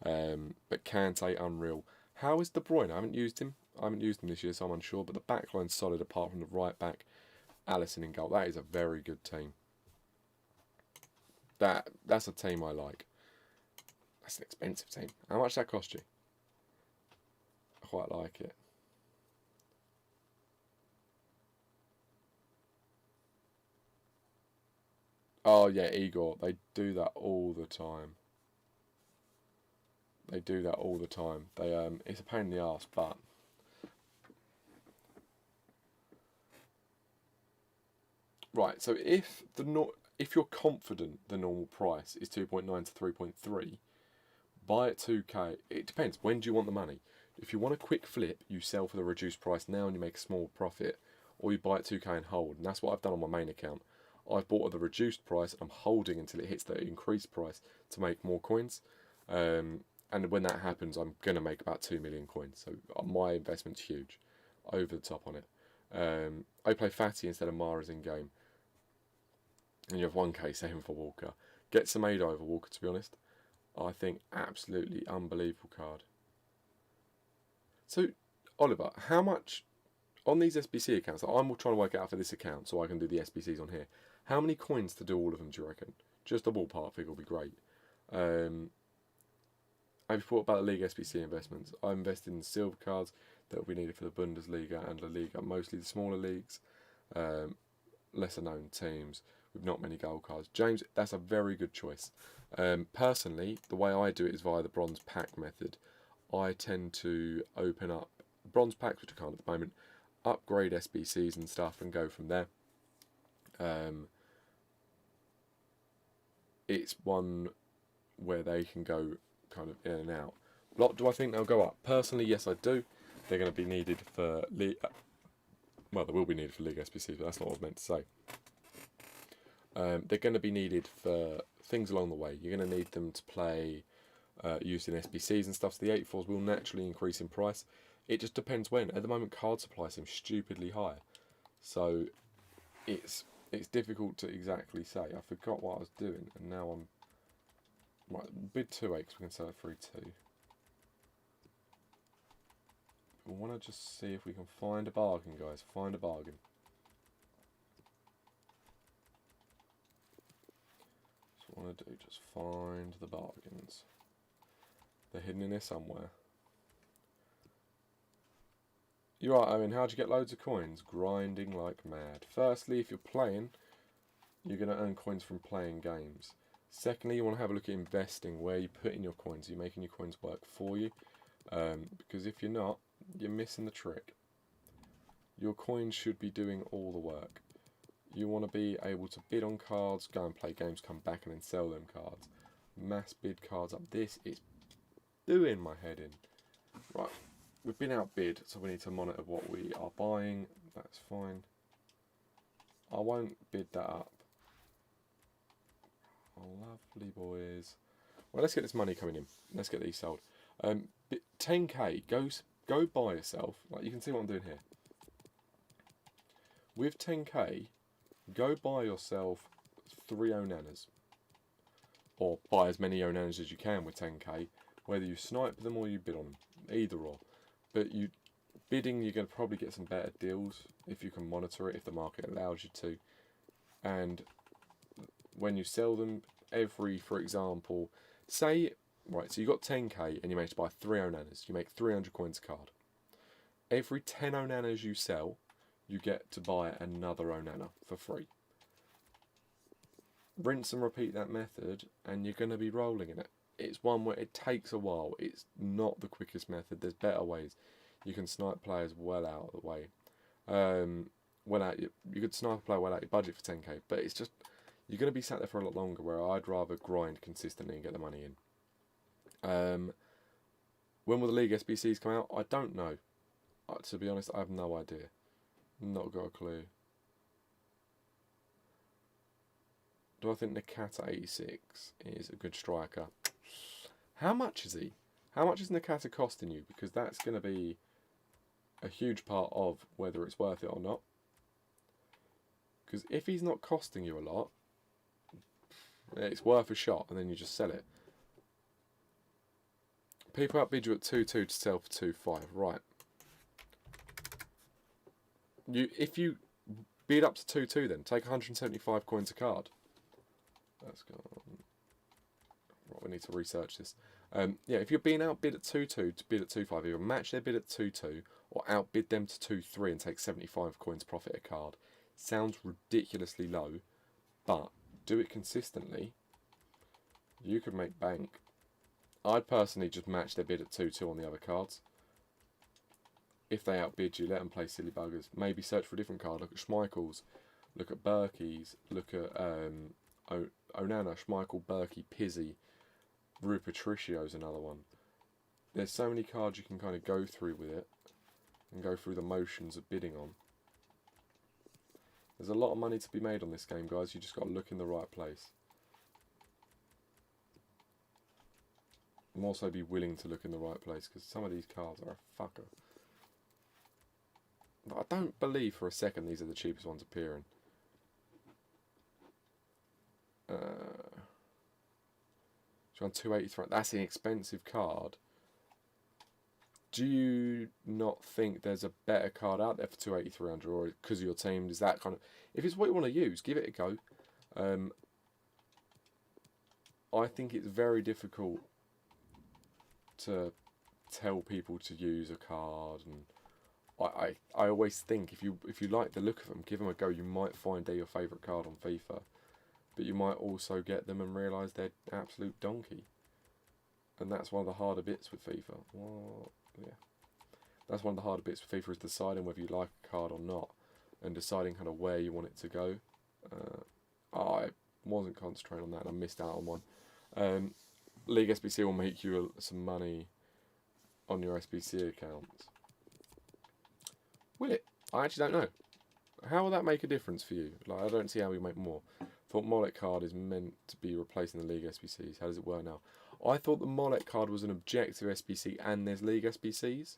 But Kante, unreal. How is De Bruyne? I haven't used him. This year, so I'm unsure. But the backline's solid apart from the right back. Alisson in goal. That is a very good team. That's a team I like. That's an expensive team. How much does that cost you? I quite like it. Oh yeah, Igor. They do that all the time. They do that all the time. They it's a pain in the ass, but right. So if you're confident the normal price is 2.9 to 3.3, buy at 2k. It depends. When do you want the money? If you want a quick flip, you sell for the reduced price now and you make a small profit, or you buy at 2k and hold. And that's what I've done on my main account. I've bought at the reduced price. I'm holding until it hits the increased price to make more coins. And when that happens, I'm going to make about 2 million coins. So my investment's huge, over the top on it. I play Fatty instead of Mara's in game, and you have 1k saving for Walker. Get some Ada over Walker, to be honest. I think absolutely unbelievable card. So, Oliver, how much on these SBC accounts? I'm trying to work it out for this account so I can do the SBCs on here. How many coins to do all of them, do you reckon? Just a ballpark figure will be great. Have you thought about the League SBC investments? I invested in silver cards that will be needed for the Bundesliga and La Liga, mostly the smaller leagues, lesser known teams with not many gold cards. James, that's a very good choice. Personally, the way I do it is via the bronze pack method. I tend to open up bronze packs, which I can't at the moment, upgrade SBCs and stuff, and go from there. It's one where they can go kind of in and out. Do I think they'll go up? Personally, yes, I do. They're going to be needed for well, they will be needed for League SBCs, but that's not what I meant to say. They're going to be needed for things along the way. You're going to need them to play used in SBCs and stuff. So the 84s will naturally increase in price. It just depends when. At the moment, card supply seems stupidly high, so it's difficult to exactly say. I forgot what I was doing, and now I'm right. Bid 2 8 because we can sell it 3-2. I want to just see if we can find a bargain, guys. Find a bargain. That's what I want to do. Just find the bargains. They're hidden in here somewhere. You're right, Owen. How'd you get loads of coins? Grinding like mad. Firstly, if you're playing, you're going to earn coins from playing games. Secondly, you want to have a look at investing, where you put in your coins. Are you making your coins work for you? Because if you're not, you're missing the trick. Your coins should be doing all the work. You want to be able to bid on cards, go and play games, come back and then sell them cards. Mass bid cards up. This is doing my head in. Right, we've been outbid, so we need to monitor what we are buying. That's fine. I won't bid that up. Oh, lovely boys. Well, let's get this money coming in. Let's get these sold. 10k, go buy yourself. Like, you can see what I'm doing here. With 10k, go buy yourself 3 Onanas. Or buy as many Onanas as you can with 10k. Whether you snipe them or you bid on them. Either or. But bidding, you're going to probably get some better deals if you can monitor it, if the market allows you to. And when you sell them, for example, say, right, so you got 10k and you managed to buy 3 Onanas. You make 300 coins a card. Every 10 Onanas you sell, you get to buy another Onana for free. Rinse and repeat that method, and you're going to be rolling in it. It's one where it takes a while. It's not the quickest method. There's better ways. You can snipe players well out of the way. You could snipe a player well out your budget for 10k, but it's just, you're going to be sat there for a lot longer, where I'd rather grind consistently and get the money in. When will the League SBCs come out? I don't know. To be honest, I have no idea. Not got a clue. Do I think Nakata 86 is a good striker? How much is he? How much is Nakata costing you? Because that's going to be a huge part of whether it's worth it or not. Because if he's not costing you a lot, it's worth a shot, and then you just sell it. People outbid you at 2-2 to sell for 2-5. Right. If you bid up to 2-2, then take 175 coins a card. That's gone. Right, we need to research this. Yeah, if you're being outbid at 2-2 to bid at 2-5, either match their bid at 2-2 or outbid them to 2-3 and take 75 coins profit a card. Sounds ridiculously low, but do it consistently. You could make bank. I'd personally just match their bid at 2-2 on the other cards. If they outbid you, let them play silly buggers. Maybe search for a different card. Look at Schmeichel's. Look at Berkey's. Look at Onana, Schmeichel, Berkey, Pizzi. Rui Patricio's another one. There's so many cards you can kind of go through with it and go through the motions of bidding on. There's a lot of money to be made on this game, guys. You just got to look in the right place. And also be willing to look in the right place, because some of these cards are a fucker. But I don't believe for a second these are the cheapest ones appearing. On 283, that's an expensive card. Do you not think there's a better card out there for 28300, or because of your team? Is that kind of, if it's what you want to use, give it a go. I think it's very difficult to tell people to use a card, and I always think if you like the look of them, give them a go. You might find they're your favourite card on FIFA. But you might also get them and realise they're absolute donkey. And that's one of the harder bits with FIFA. Well, yeah. That's one of the harder bits with FIFA, is deciding whether you like a card or not. And deciding kind of where you want it to go. I wasn't concentrating on that and I missed out on one. League SBC will make you some money on your SBC accounts. Will it? I actually don't know. How will that make a difference for you? Like, I don't see how we make more. Thought Mollet card is meant to be replacing the League SBCs. How does it work now? I thought the Mollet card was an objective SBC and there's League SBCs.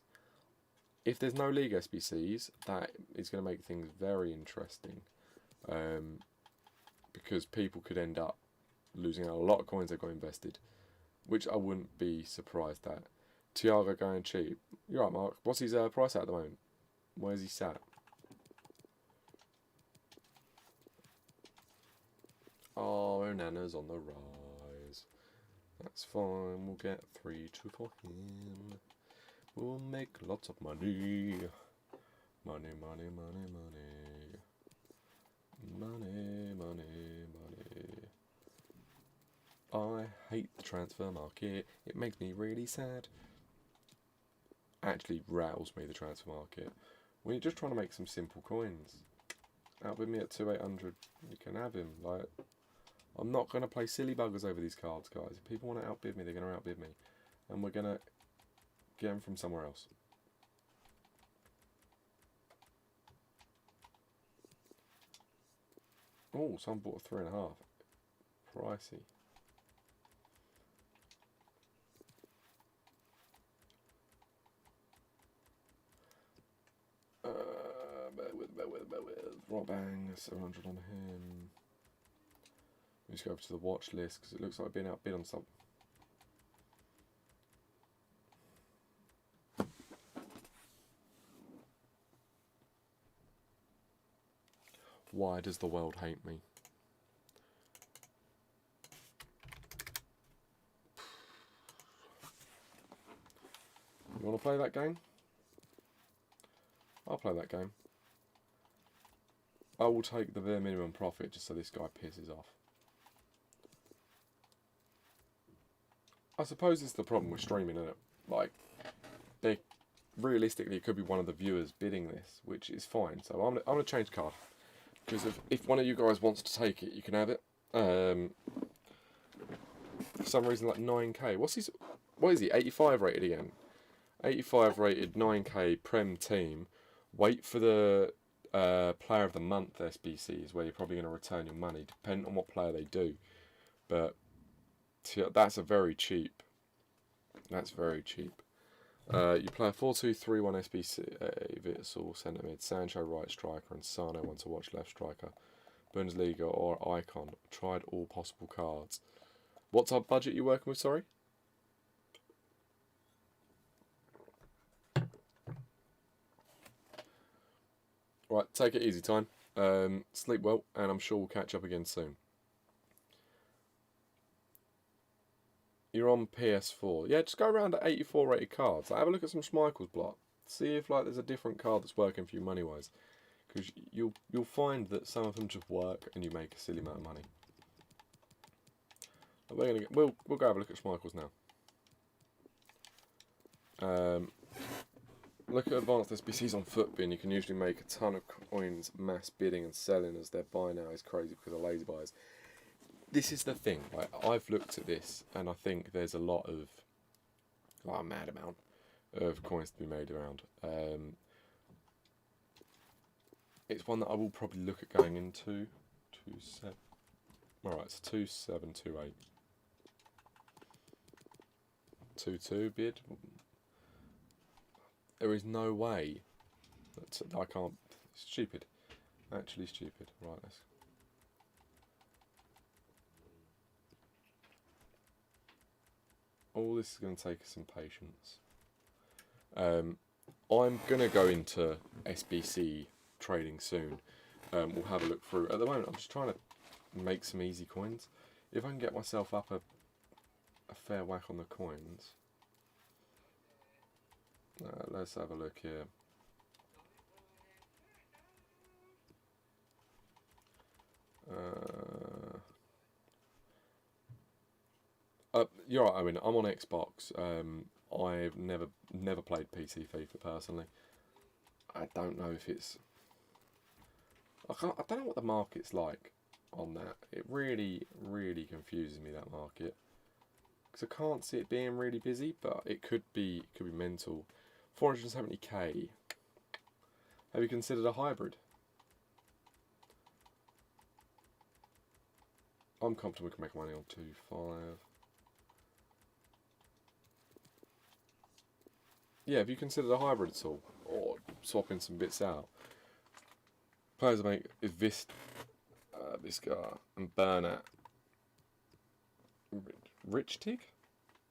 If there's no League SBCs, that is going to make things very interesting. Because people could end up losing out a lot of coins they've got invested, which I wouldn't be surprised at. Thiago going cheap. You're right, Mark. What's his price at the moment? Where's he sat? Oh, Onana's on the rise. That's fine. We'll get 3-2 for him. We'll make lots of money. Money, money, money, money. Money, money, money. I hate the transfer market. It makes me really sad. Actually rattles me, the transfer market. When you're just trying to make some simple coins. Outbid me at 2,800. You can have him. Like, I'm not going to play silly buggers over these cards, guys. If people want to outbid me, they're going to outbid me. And we're going to get them from somewhere else. Oh, someone bought a 3.5. Pricey. Bear with. Right, bang, 700 on him. Let's go over to the watch list because it looks like I've been outbid on something. Why does the world hate me? You want to play that game? I'll play that game. I will take the bare minimum profit just so this guy pisses off. I suppose it's the problem with streaming, isn't it? Like, realistically, it could be one of the viewers bidding this, which is fine. So I'm gonna change card because if one of you guys wants to take it, you can have it. For some reason, like 9k. What is he? 85 rated again. 85 rated, 9k Prem team. Wait for the Player of the Month SBC is where you're probably going to return your money, depending on what player they do. But that's a very cheap. That's very cheap. You play a 4-2-3-1 SBC, Vitzel, centre mid, Sancho right striker, and Sano one to watch left striker. Bundesliga or Icon. Tried all possible cards. What type of budget are you working with, sorry? Right, take it easy, time. Sleep well, and I'm sure we'll catch up again soon. You're on PS4. Yeah, just go around at 84 rated cards. Like, have a look at some Schmeichel's block. See if like there's a different card that's working for you money wise, because you'll find that some of them just work and you make a silly amount of money. We'll go have a look at Schmeichel's now. Look at advanced SBCs on Footbin. You can usually make a ton of coins mass bidding and selling, as their buy now is crazy because of lazy buys. This is the thing. Like, I've looked at this and I think there's a lot of, a mad amount of coins to be made around. It's one that I will probably look at going into. 27. Alright, it's 2728. 2-2 bid. There is no way that I can't. Stupid. Actually stupid. Right, let's. All this is going to take some patience. I'm going to go into SBC trading soon. We'll have a look through. At the moment, I'm just trying to make some easy coins. If I can get myself up a fair whack on the coins. Let's have a look here. You're right, Owen. I'm on Xbox. I've never played PC FIFA personally. I don't know if it's. I don't know what the market's like on that. It really confuses me, that market, because I can't see it being really busy, but it could be mental. 470k. Have you considered a hybrid? I'm confident we can make money on 2.5. Yeah, have you considered a hybrid at all? Or swapping some bits out? Players make is Viscar and Bernat. Rich Tig?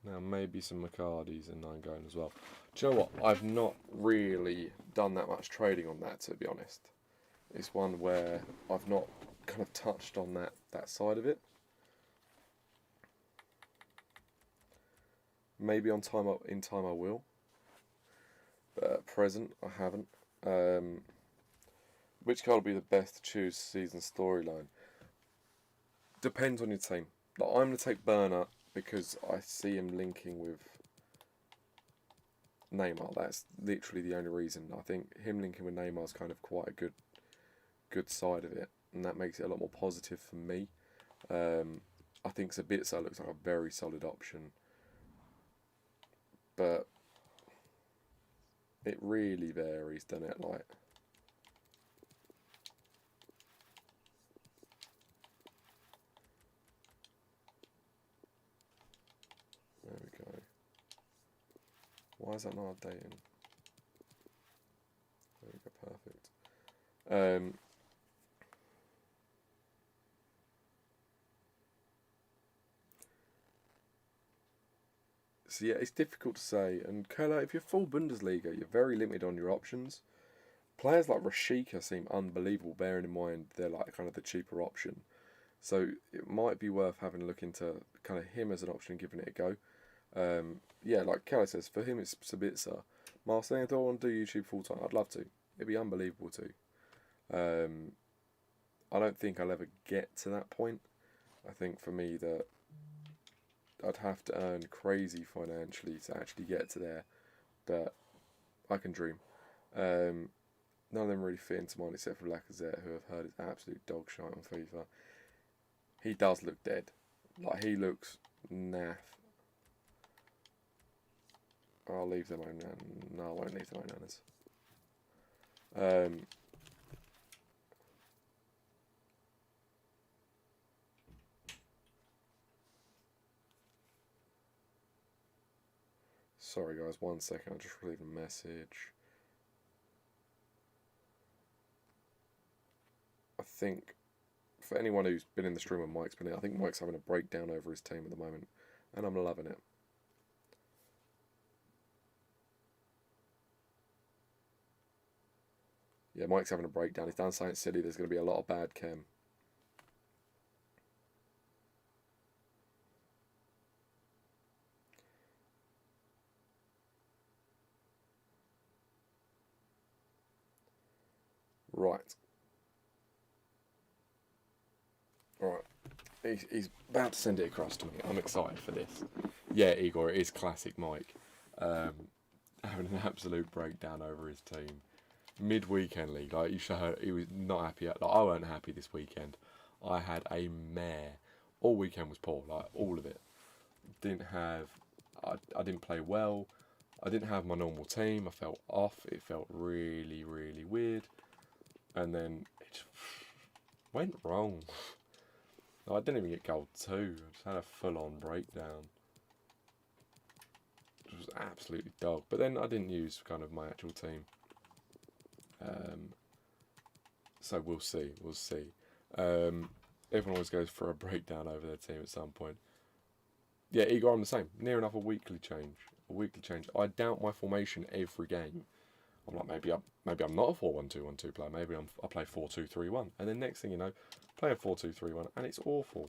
Now maybe some McCartys and 9 going as well. Do you know what? I've not really done that much trading on that, to be honest. It's one where I've not kind of touched on that side of it. Maybe in time I will. But at present I haven't. Which card will be the best to choose season storyline? Depends on your team. Like, I'm going to take Bernat because I see him linking with Neymar. That's literally the only reason. I think him linking with Neymar is kind of quite a good side of it, and that makes it a lot more positive for me. I think Sabitzer looks like a very solid option, but it really varies, doesn't it? Like, there we go. Why is that not updating? There we go, perfect. So yeah, it's difficult to say. And Kola, if you're full Bundesliga, you're very limited on your options. Players like Rashika seem unbelievable, bearing in mind they're like kind of the cheaper option. So it might be worth having a look into kind of him as an option and giving it a go. Yeah, like Kelly says, for him it's Sabitzer. Marcel, I don't want to do YouTube full time. I'd love to. It'd be unbelievable to. I don't think I'll ever get to that point. I think for me that I'd have to earn crazy financially to actually get to there, but I can dream. None of them really fit into mine except for Lacazette, who I've heard is absolute dog shite on FIFA. He does look dead. Like, he looks naff. I'll leave them own. No, I won't leave them own. Sorry guys, 1 second, I'll just leave a message. I think, for anyone who's been in the stream when Mike's been in, I think Mike's having a breakdown over his team at the moment, and I'm loving it. Yeah, Mike's having a breakdown. He's done something silly. There's going to be a lot of bad chem. Right. Alright. He's about to send it across to me. I'm excited for this. Yeah, Igor, it is classic Mike. Having an absolute breakdown over his team. Mid-weekend league, like you showed, he was not happy. Like, I weren't happy this weekend. I had a mare. All weekend was poor, like all of it. Didn't have, I didn't play well. I didn't have my normal team. I felt off. It felt really, really weird. And then it just went wrong. I didn't even get goal 2. I just had a full-on breakdown. It was absolutely dog. But then I didn't use kind of my actual team. So we'll see. We'll see. Everyone always goes for a breakdown over their team at some point. Yeah, Igor, I'm the same. Near enough a weekly change. A weekly change. I doubt my formation every game. I'm like, maybe I'm not a 4-1-2-1-2 player. Maybe I play 4-2-3-1. And then next thing you know, play a 4-2-3-1, and it's awful.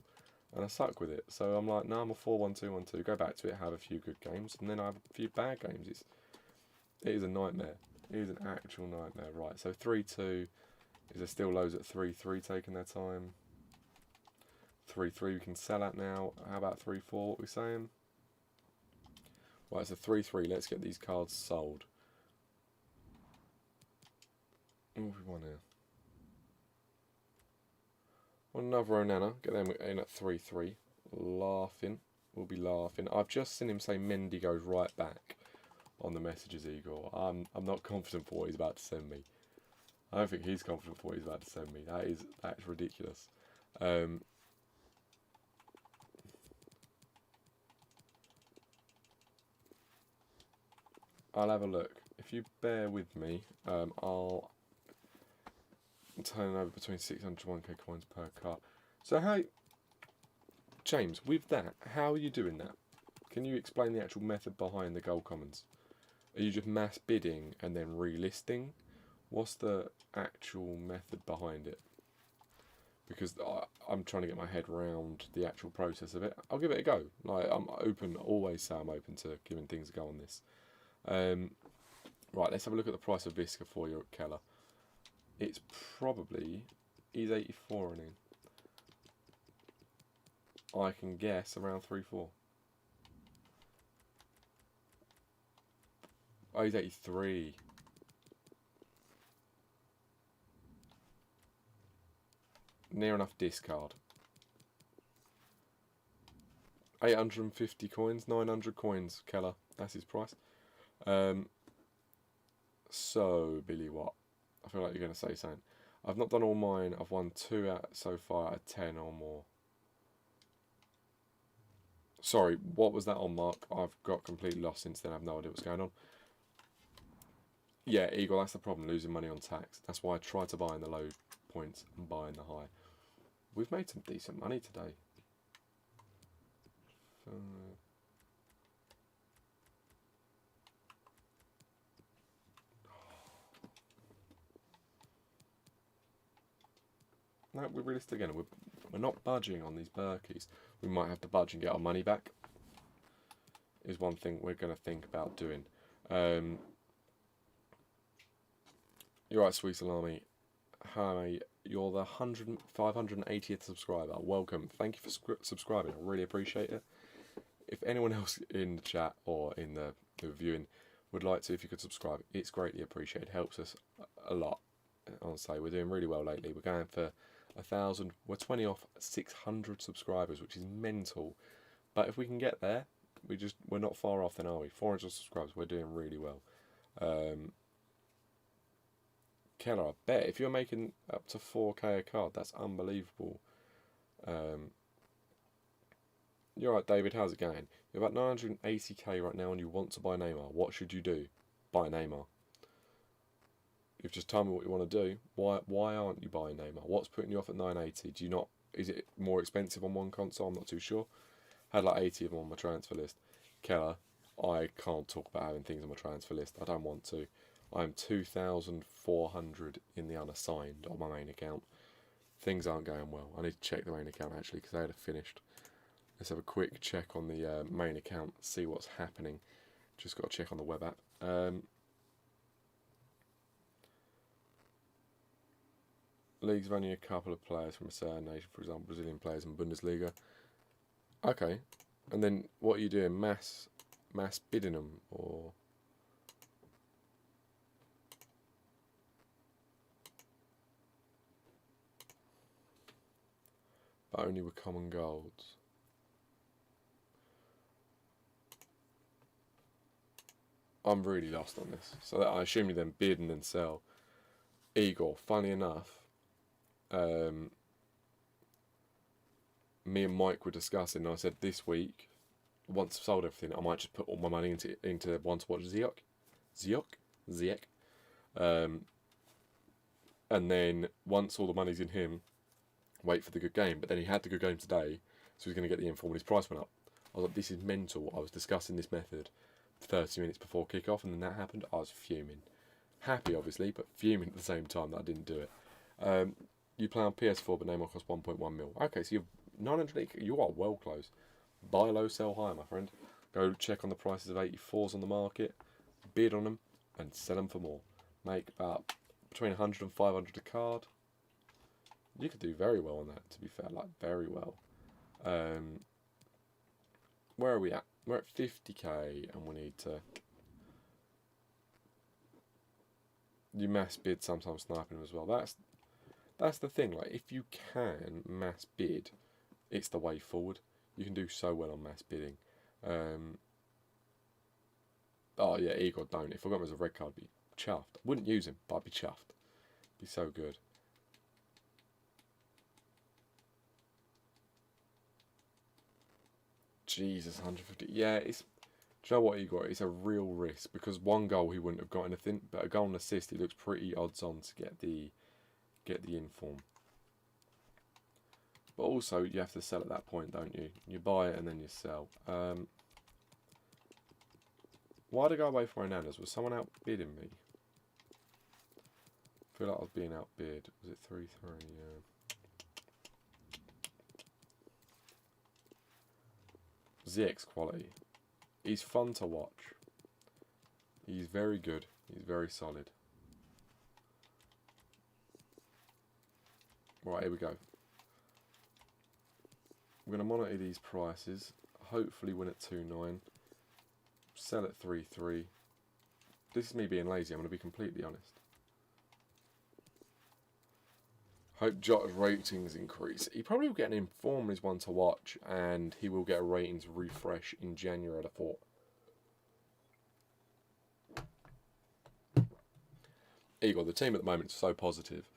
And I suck with it. So I'm like, no, I'm a 4-1-2-1-2. Go back to it, have a few good games, and then I have a few bad games. It is a nightmare. It is an actual nightmare. Right, so 3-2. Is there still loads at 3-3 taking their time? 3-3 we can sell at now. How about 3-4, what we saying? Right, so 3-3. Let's get these cards sold. What have we won here? Want another Onana. Get them in at 3-3. Laughing. We'll be laughing. I've just seen him say Mendy goes right back on the messages, Igor. I'm not confident for what he's about to send me. I don't think he's confident for what he's about to send me. That's ridiculous. I'll have a look. If you bear with me, I'll turn over between 600 to 1k coins per card. So James, with that, how are you doing that? Can you explain the actual method behind the gold commons? Are you just mass bidding and then relisting? What's the actual method behind it? Because I'm trying to get my head around the actual process of it. I'll give it a go. Like, I'm open, always say I'm open to giving things a go on this. Right, let's have a look at the price of Visca for you at Keller. It's probably, he's 84 in. I can guess around 3-4. Oh, he's 83. Near enough discard. 850 coins, 900 coins, Keller. That's his price. So, Billy Watt. I feel like you're going to say something. I've not done all mine. I've won 2 out so far out of 10 or more. Sorry, what was that on, Mark? I've got completely lost since then. I have no idea what's going on. Yeah, Eagle, that's the problem, losing money on tax. That's why I try to buy in the low points and buy in the high. We've made some decent money today. No, we're realistic again. We're not budging on these Berkeys. We might have to budge and get our money back. Is one thing we're going to think about doing. You're right, Sweet Salami. Hi, you're the 580th subscriber. Welcome. Thank you for subscribing. I really appreciate it. If anyone else in the chat or in the viewing would like to, if you could subscribe, it's greatly appreciated. Helps us a lot. Honestly, we're doing really well lately. We're going for 1,000. We're 20 off 600 subscribers, which is mental. But if we can get there, we're not far off then, are we? 400 subscribers. We're doing really well. Keller, I bet if you're making up to 4k a card, that's unbelievable. You're right, David. How's it going? You're about 980k right now, and you want to buy Neymar. What should you do? Buy Neymar. You've just told me what you want to do. Why aren't you buying Neymar? What's putting you off at 980? Do you not? Is it more expensive on one console? I'm not too sure. Had like 80 of them on my transfer list. Keller, I can't talk about having things on my transfer list. I don't want to. I'm 2,400 in the unassigned on my main account. Things aren't going well. I need to check the main account actually because they had finished. Let's have a quick check on the main account, see what's happening. Just got to check on the web app. Leagues of only a couple of players from a certain nation, for example, Brazilian players in Bundesliga. Okay, and then what are you doing? Mass bidding them, or but only with common golds. I'm really lost on this. So that I assume you then bid and then sell. Igor, funny enough, me and Mike were discussing, and I said this week, once I've sold everything, I might just put all my money into one to watch Ziyech. And then once all the money's in him, wait for the good game. But then he had the good game today, so he's going to get the inform, and his price went up. I was like, this is mental. I was discussing this method 30 minutes before kick-off, and then that happened. I was fuming. Happy, obviously, but fuming at the same time that I didn't do it. You play on PS4, but Neymar costs 1.1 mil. Okay, so you're 900. You are well close. Buy low, sell high, my friend. Go check on the prices of 84s on the market, bid on them, and sell them for more. Make about between 100 and 500 a card. You could do very well on that, to be fair, like very well. Where are we at? We're at 50k, and we need to. You mass bid, sometimes sniping them as well. That's the thing. Like, if you can mass bid, it's the way forward. You can do so well on mass bidding. Oh yeah, Igor, don't. If I got him as a red card, I'd be chuffed. I wouldn't use him, but I'd be chuffed. Be so good. Jesus, 150. Yeah, it's. Do you know what, Igor? It's a real risk because one goal he wouldn't have got anything, but a goal and assist, he looks pretty odds on to get the inform. But also, you have to sell at that point, don't you? You buy it and then you sell. Why did I go away from Hernandez? Was someone outbidding me? I feel like I was being outbid. Was it 3-3? Yeah. ZX quality. He's fun to watch. He's very good. He's very solid. Right, here we go. We're going to monitor these prices. Hopefully win at 2.9. Sell at 3.3. This is me being lazy, I'm going to be completely honest. Hope Jota's ratings increase. He probably will get an inform as one to watch, and he will get a ratings refresh in January, I thought. Igor, the team at the moment is so positive.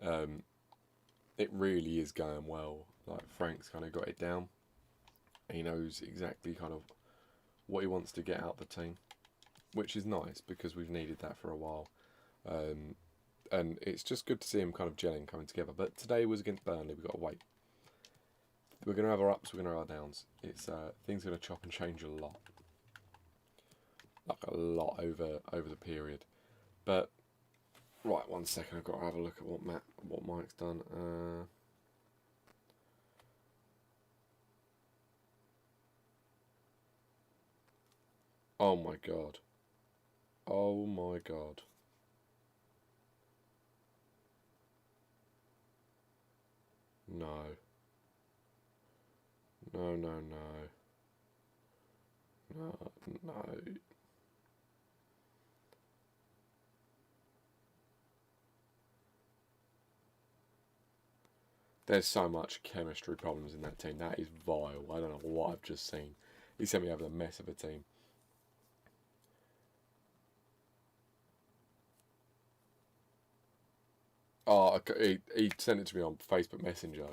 It really is going well. Like, Frank's kind of got it down. He knows exactly kind of what he wants to get out of the team, which is nice because we've needed that for a while. And it's just good to see him kind of gelling, coming together. But today was against Burnley. We've got to wait. We're going to have our ups, we're going to have our downs. It's things are going to chop and change a lot. Like a lot over the period. But, right, 1 second. I've got to have a look at what Mike's done. Oh my god. Oh my god. No. No, no, no. No, no. There's so much chemistry problems in that team. That is vile. I don't know what I've just seen. He sent me over the mess of a team. Oh, he sent it to me on Facebook Messenger.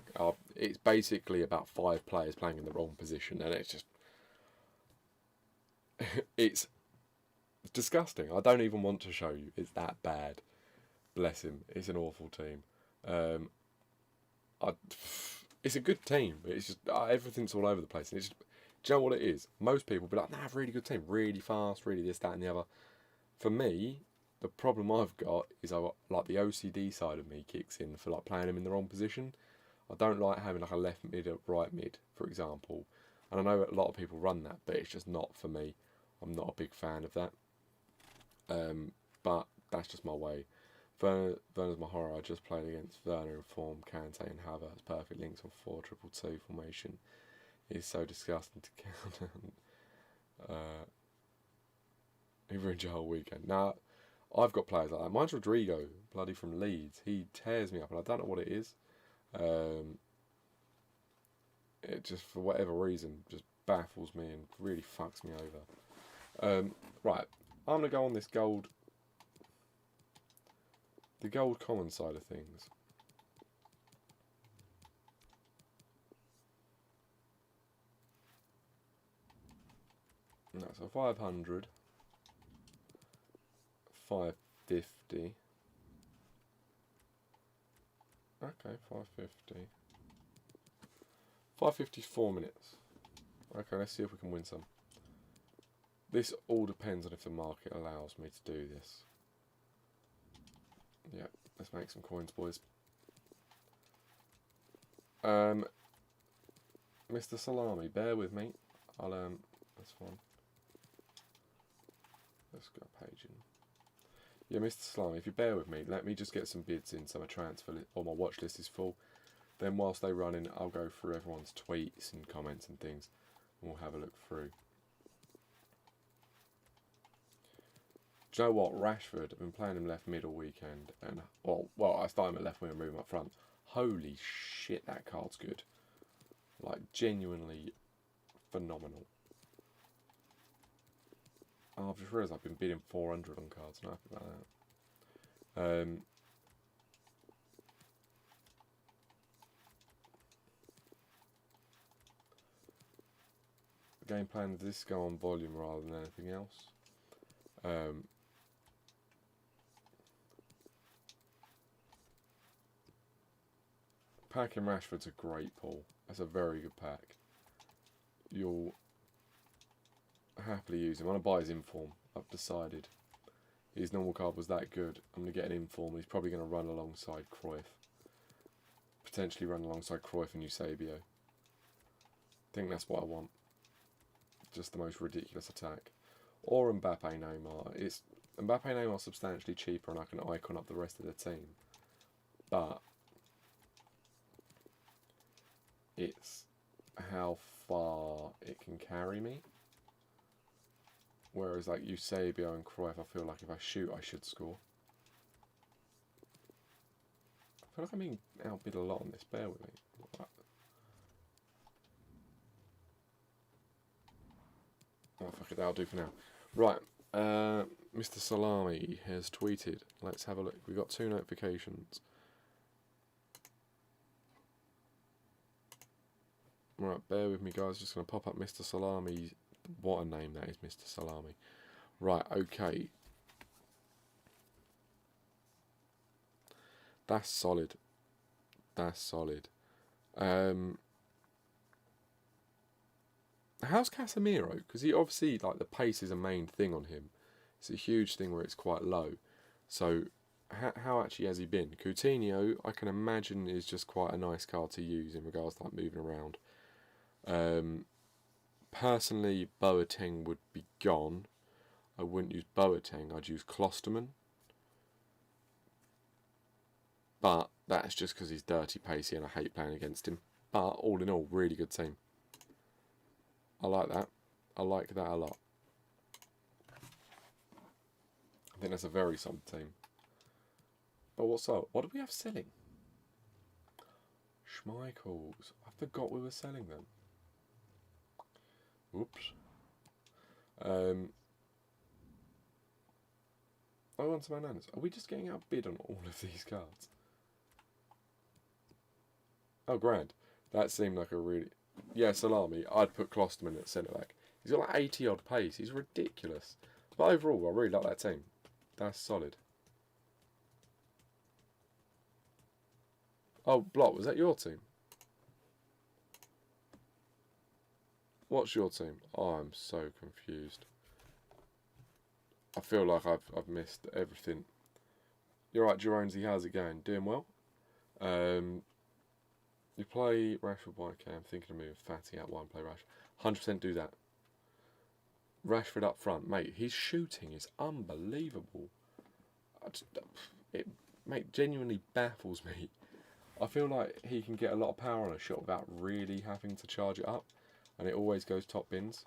It's basically about 5 players playing in the wrong position, and it's just... it's disgusting. I don't even want to show you. It's that bad. Bless him. It's an awful team. It's a good team, but it's just everything's all over the place. And it's just, do you know what it is? Most people be like, nah, really good team, really fast, really this, that, and the other. For me, the problem I've got is like the OCD side of me kicks in for like playing them in the wrong position. I don't like having like a left mid, a right mid, for example. And I know a lot of people run that, but it's just not for me. I'm not a big fan of that. But that's just my way. Werner's my horror. I just played against Werner in form, Kante and Havertz. Perfect links on 4-2-2 formation. He's so disgusting to count. He ruined your whole weekend. Now, I've got players like that. Mine's Rodrigo, bloody from Leeds. He tears me up, and I don't know what it is. It just, for whatever reason, just baffles me and really fucks me over. Right, I'm going to go on this the gold common side of things. No, so 500, 550. Okay, 550. 554 minutes. Okay, let's see if we can win some. This all depends on if the market allows me to do this. Yeah, let's make some coins, boys. Mr. Salami, bear with me. That's fine. Let's go page in. Yeah, Mr. Salami, if you bear with me, let me just get some bids in so my transfer or my watch list is full. Then whilst they run in, I'll go through everyone's tweets and comments and things, and we'll have a look through. Do you know what? Rashford, I've been playing him left mid all weekend, and well, I started him at left wing and moved him up front. Holy shit, that card's good. Like, genuinely phenomenal. Oh, I've just realised I've been bidding 400 on cards. Not happy about that. Game plan, does this go on volume rather than anything else? Packing Rashford's a great pull. That's a very good pack. You'll happily use him. I'm going to buy his inform. I've decided. His normal card was that good. I'm going to get an inform. He's probably going to run alongside Cruyff. Potentially run alongside Cruyff and Eusebio. I think that's what I want. Just the most ridiculous attack. Or Mbappe Neymar. Mbappe Neymar substantially cheaper and I can icon up the rest of the team. But it's how far it can carry me. Whereas like Eusebio and Cruyff, I feel like if I shoot, I should score. I feel like I'm being outbid a lot on this. Bear with me. Oh, fuck it, that'll do for now. Right, Mr. Salami has tweeted. Let's have a look. We've got 2 notifications. Right, bear with me, guys. Just going to pop up Mr. Salami. What a name that is, Mr. Salami. Right, okay. That's solid. That's solid. How's Casemiro? Because he obviously, like, the pace is a main thing on him. It's a huge thing where it's quite low. So, how actually has he been? Coutinho, I can imagine, is just quite a nice card to use in regards to like moving around. Personally, Boateng would be gone. I wouldn't use Boateng, I'd use Klosterman. But that's just because he's dirty, pacey, and I hate playing against him. But all in all, really good team. I like that. I like that a lot. I think that's a very solid team. But what's up? What do we have selling? Schmeichels. I forgot we were selling them. Oops. I want to my nanas. Are we just getting outbid on all of these cards? Oh, grand. That seemed like a really... Yeah, Salami. I'd put Klosterman at centre back. He's got like 80 odd pace. He's ridiculous. But overall, I really like that team. That's solid. Oh, Blot, was that your team? What's your team? Oh, I'm so confused. I feel like I've missed everything. You're right, Jeronesy, how's it going? Doing well? You play Rashford, okay, I'm thinking of moving Fatty out one, play Rashford. 100% do that. Rashford up front, mate, his shooting is unbelievable. mate, genuinely baffles me. I feel like he can get a lot of power on a shot without really having to charge it up, and it always goes top bins.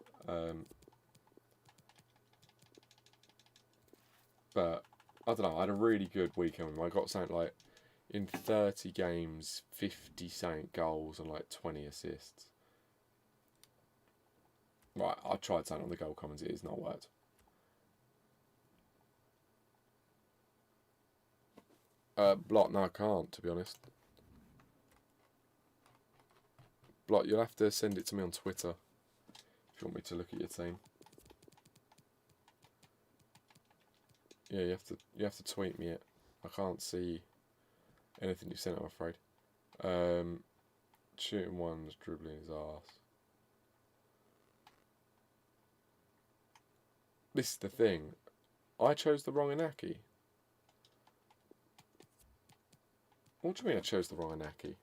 But I don't know. I had a really good weekend. I got something like in 30 games, 50 something goals and like 20 assists. Right, I tried something on the goal comments. It has not worked. Blot, no, I can't, to be honest. Blot, you'll have to send it to me on Twitter if you want me to look at your team. Yeah, you have to tweet me it. I can't see anything you sent, I'm afraid. Shooting ones, dribbling his arse. This is the thing. I chose the wrong Inaki. What do you mean I chose the wrong Inaki?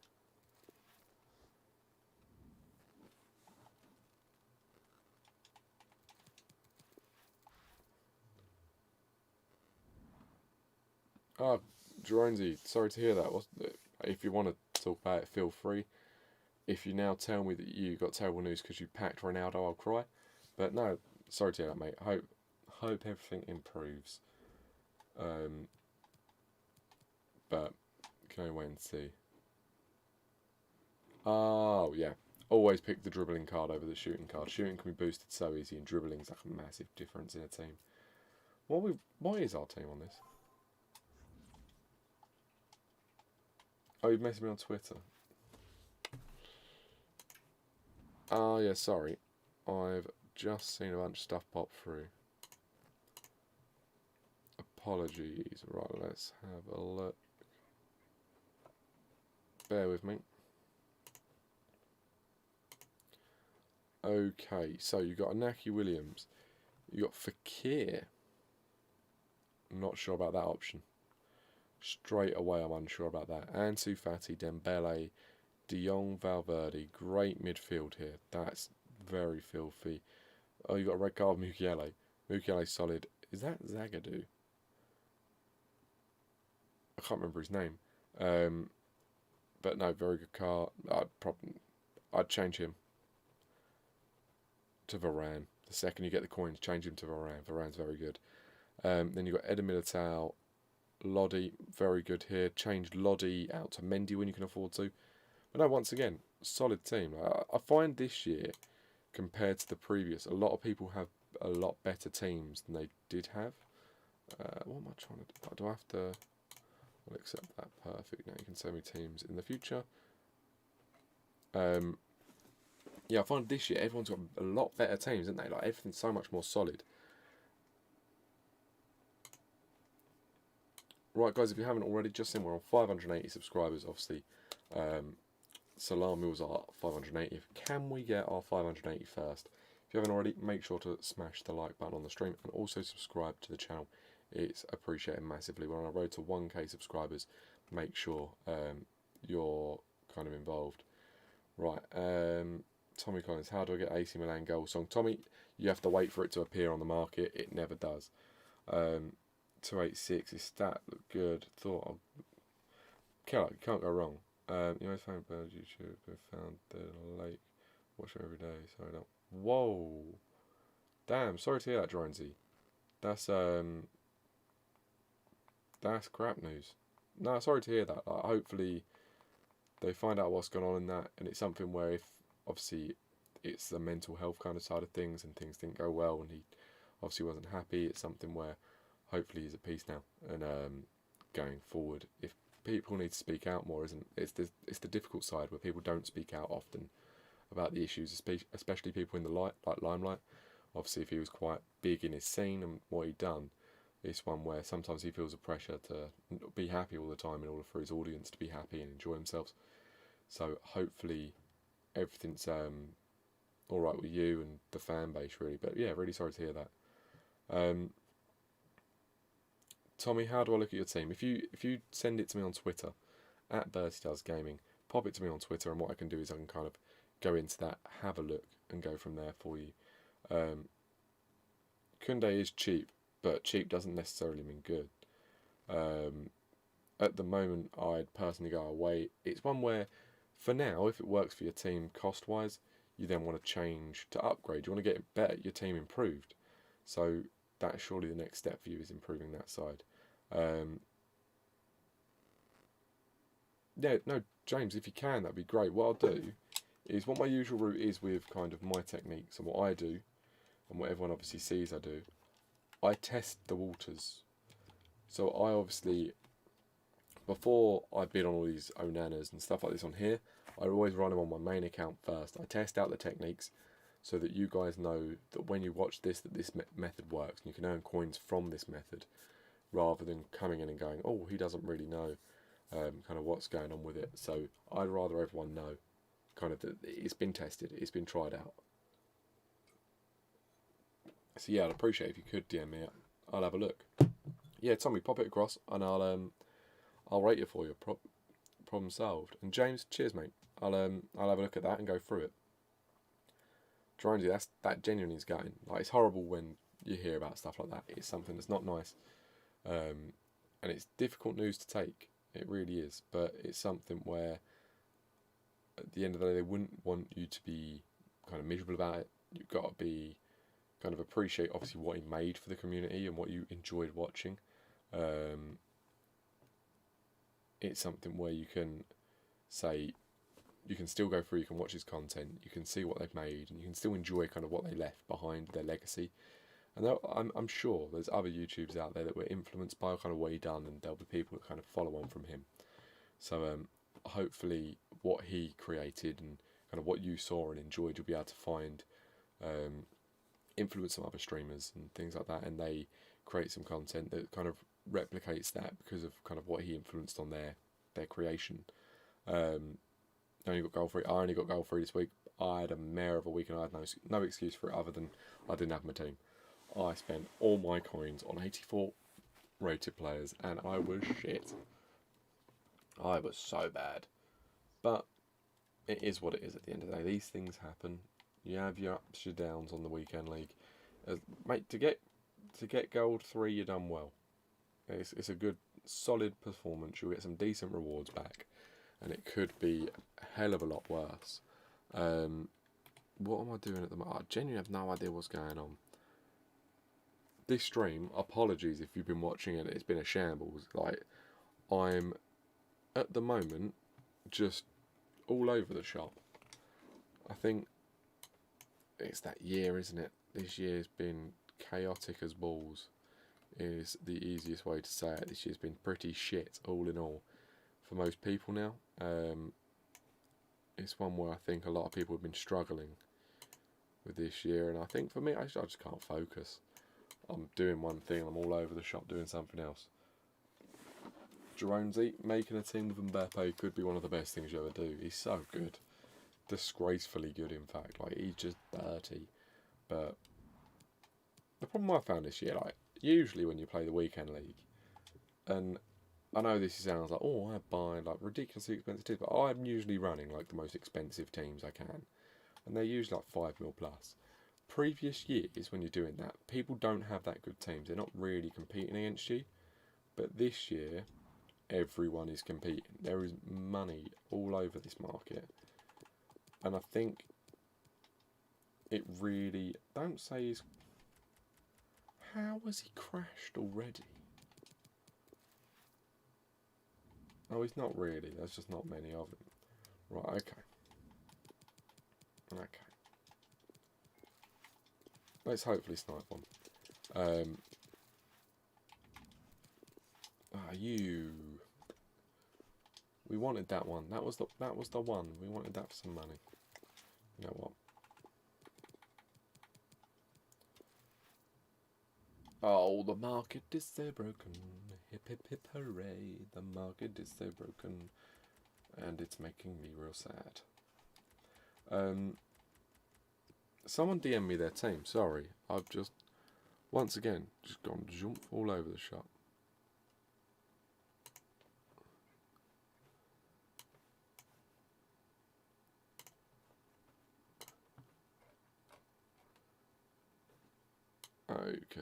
Ah, Jonesy, sorry to hear that. If you want to talk about it, feel free. If you now tell me that you got terrible news because you packed Ronaldo, I'll cry. But no, sorry to hear that, mate. Hope everything improves. But can only wait and see. Oh yeah, always pick the dribbling card over the shooting card. Shooting can be boosted so easy, and dribbling's like a massive difference in a team. Why is our team on this? Oh, you've messaged me on Twitter. Oh yeah, sorry. I've just seen a bunch of stuff pop through. Apologies. Right, let's have a look. Bear with me. Okay, so you got Inaki Williams. You got Fekir. I'm not sure about that option. Straight away, I'm unsure about that. Ansu Fati, Dembele, De Jong, Valverde. Great midfield here. That's very filthy. Oh, you got a red card, Mukiele. Mukiele solid. Is that Zagadou? I can't remember his name. But no, very good card. I'd change him to Varane. The second you get the coins, change him to Varane. Varane's very good. Then you've got Eder Militao, Lodi, very good here. Change Lodi out to Mendy when you can afford to. But no, once again, solid team. I find this year, compared to the previous, a lot of people have a lot better teams than they did have. What am I trying to do? Do I have to... I'll accept that. Perfect. Now you can send me teams in the future. Yeah, I find this year everyone's got a lot better teams, haven't they? Like, everything's so much more solid. Right, guys, if you haven't already, just seen we're on 580 subscribers, obviously. Salami was our 580th. Can we get our 580 first? If you haven't already, make sure to smash the like button on the stream and also subscribe to the channel. It's appreciated massively. We're on a road to 1k subscribers. Make sure you're kind of involved. Right, Tommy Collins, how do I get AC Milan goal song? Tommy, you have to wait for it to appear on the market. It never does. 286, his stat looked good. Thought can't go wrong. You most found birds YouTube have found the lake. Watch her every day. Sorry, no. Whoa, damn. Sorry to hear that, Dronesy. That's crap news. No, sorry to hear that. Hopefully, they find out what's going on in that, and it's something where if obviously it's the mental health kind of side of things, and things didn't go well, and he obviously wasn't happy. It's something where hopefully he's at peace now, and going forward, if people need to speak out more, isn't it's the difficult side where people don't speak out often about the issues, especially people in the limelight. Obviously, if he was quite big in his scene and what he'd done, it's one where sometimes he feels a pressure to be happy all the time in order for his audience to be happy and enjoy themselves. So hopefully everything's all right with you and the fan base, really. But yeah, really sorry to hear that. Tommy, how do I look at your team? If you send it to me on Twitter at BertieDoesGaming, pop it to me on Twitter, and what I can do is I can kind of go into that, have a look, and go from there for you. Koundé is cheap, but cheap doesn't necessarily mean good. at the moment, I'd personally go away. It's one where, for now, if it works for your team cost wise, you then want to change to upgrade. You want to get it better, your team improved. So that's surely the next step for you, is improving that side. Um, yeah, no, James, if you can, that'd be great. What I'll do is, what my usual route is with kind of my techniques and what I do, and what everyone obviously sees I do, I test the waters. So I obviously, before I bid on all these Onanas and stuff like this on here, I always run them on my main account first. I test out the techniques so that you guys know that when you watch this, that this method works and you can earn coins from this method, rather than coming in and going, oh, he doesn't really know kind of what's going on with it. So I'd rather everyone know kind of that it's been tested, it's been tried out. So yeah, I'd appreciate if you could DM me. I'll have a look. Yeah, Tommy, pop it across and I'll rate it for you. Problem solved. And James, cheers, mate. I'll have a look at that and go through it. Dronesy, that genuinely is going. Like, it's horrible when you hear about stuff like that. It's something that's not nice, and it's difficult news to take. It really is. But it's something where, at the end of the day, they wouldn't want you to be kind of miserable about it. You've got to be kind of appreciate obviously what he made for the community and what you enjoyed watching. It's something where you can say, you can still go through, you can watch his content, you can see what they've made, and you can still enjoy kind of what they left behind, their legacy. And I'm sure there's other YouTubers out there that were influenced by kind of what he done, and there'll be people that kind of follow on from him. So hopefully what he created and kind of what you saw and enjoyed, you'll be able to find, influence some other streamers and things like that, and they create some content that kind of replicates that because of kind of what he influenced on their creation. I only got goal free this week. I had a mare of a week and I had no excuse for it other than I didn't have my team. I spent all my coins on 84 rated players and I was shit. I was so bad. But it is what it is at the end of the day. These things happen. You have your ups, your downs on the weekend league. Mate, to get gold 3, you've done well. It's a good, solid performance. You'll get some decent rewards back, and it could be a hell of a lot worse. What am I doing at the moment? I genuinely have no idea what's going on. This stream, apologies if you've been watching it. It's been a shambles. Like, I'm at the moment just all over the shop. I think it's that year, isn't it? This year's been chaotic as balls, is the easiest way to say it. This year's been pretty shit, all in all, for most people now. It's one where I think a lot of people have been struggling with this year, and I think for me, I just can't focus. I'm doing one thing, I'm all over the shop doing something else. Jonesy, making a team with Mbappe could be one of the best things you ever do. He's so good. Disgracefully good, in fact. Like, he's just dirty. But the problem I found this year, like, usually when you play the weekend league, and I know this sounds like, oh, I buy like ridiculously expensive teams, but I'm usually running like the most expensive teams I can, and they're usually like 5 mil plus. Previous years, when you're doing that, people don't have that good teams. They're not really competing against you. But this year, everyone is competing. There is money all over this market, and I think it really, don't say he's, how has he crashed already? Oh, he's not really. There's just not many of them. Right, okay. Okay. Let's hopefully snipe one. You. We wanted that one. That was the one. We wanted that for some money. You know what? Oh, the market is so broken. Hip hip hip hooray. The market is so broken. And it's making me real sad. Someone DM me their team. Sorry. I've just, once again, just gone jump all over the shop. Okay.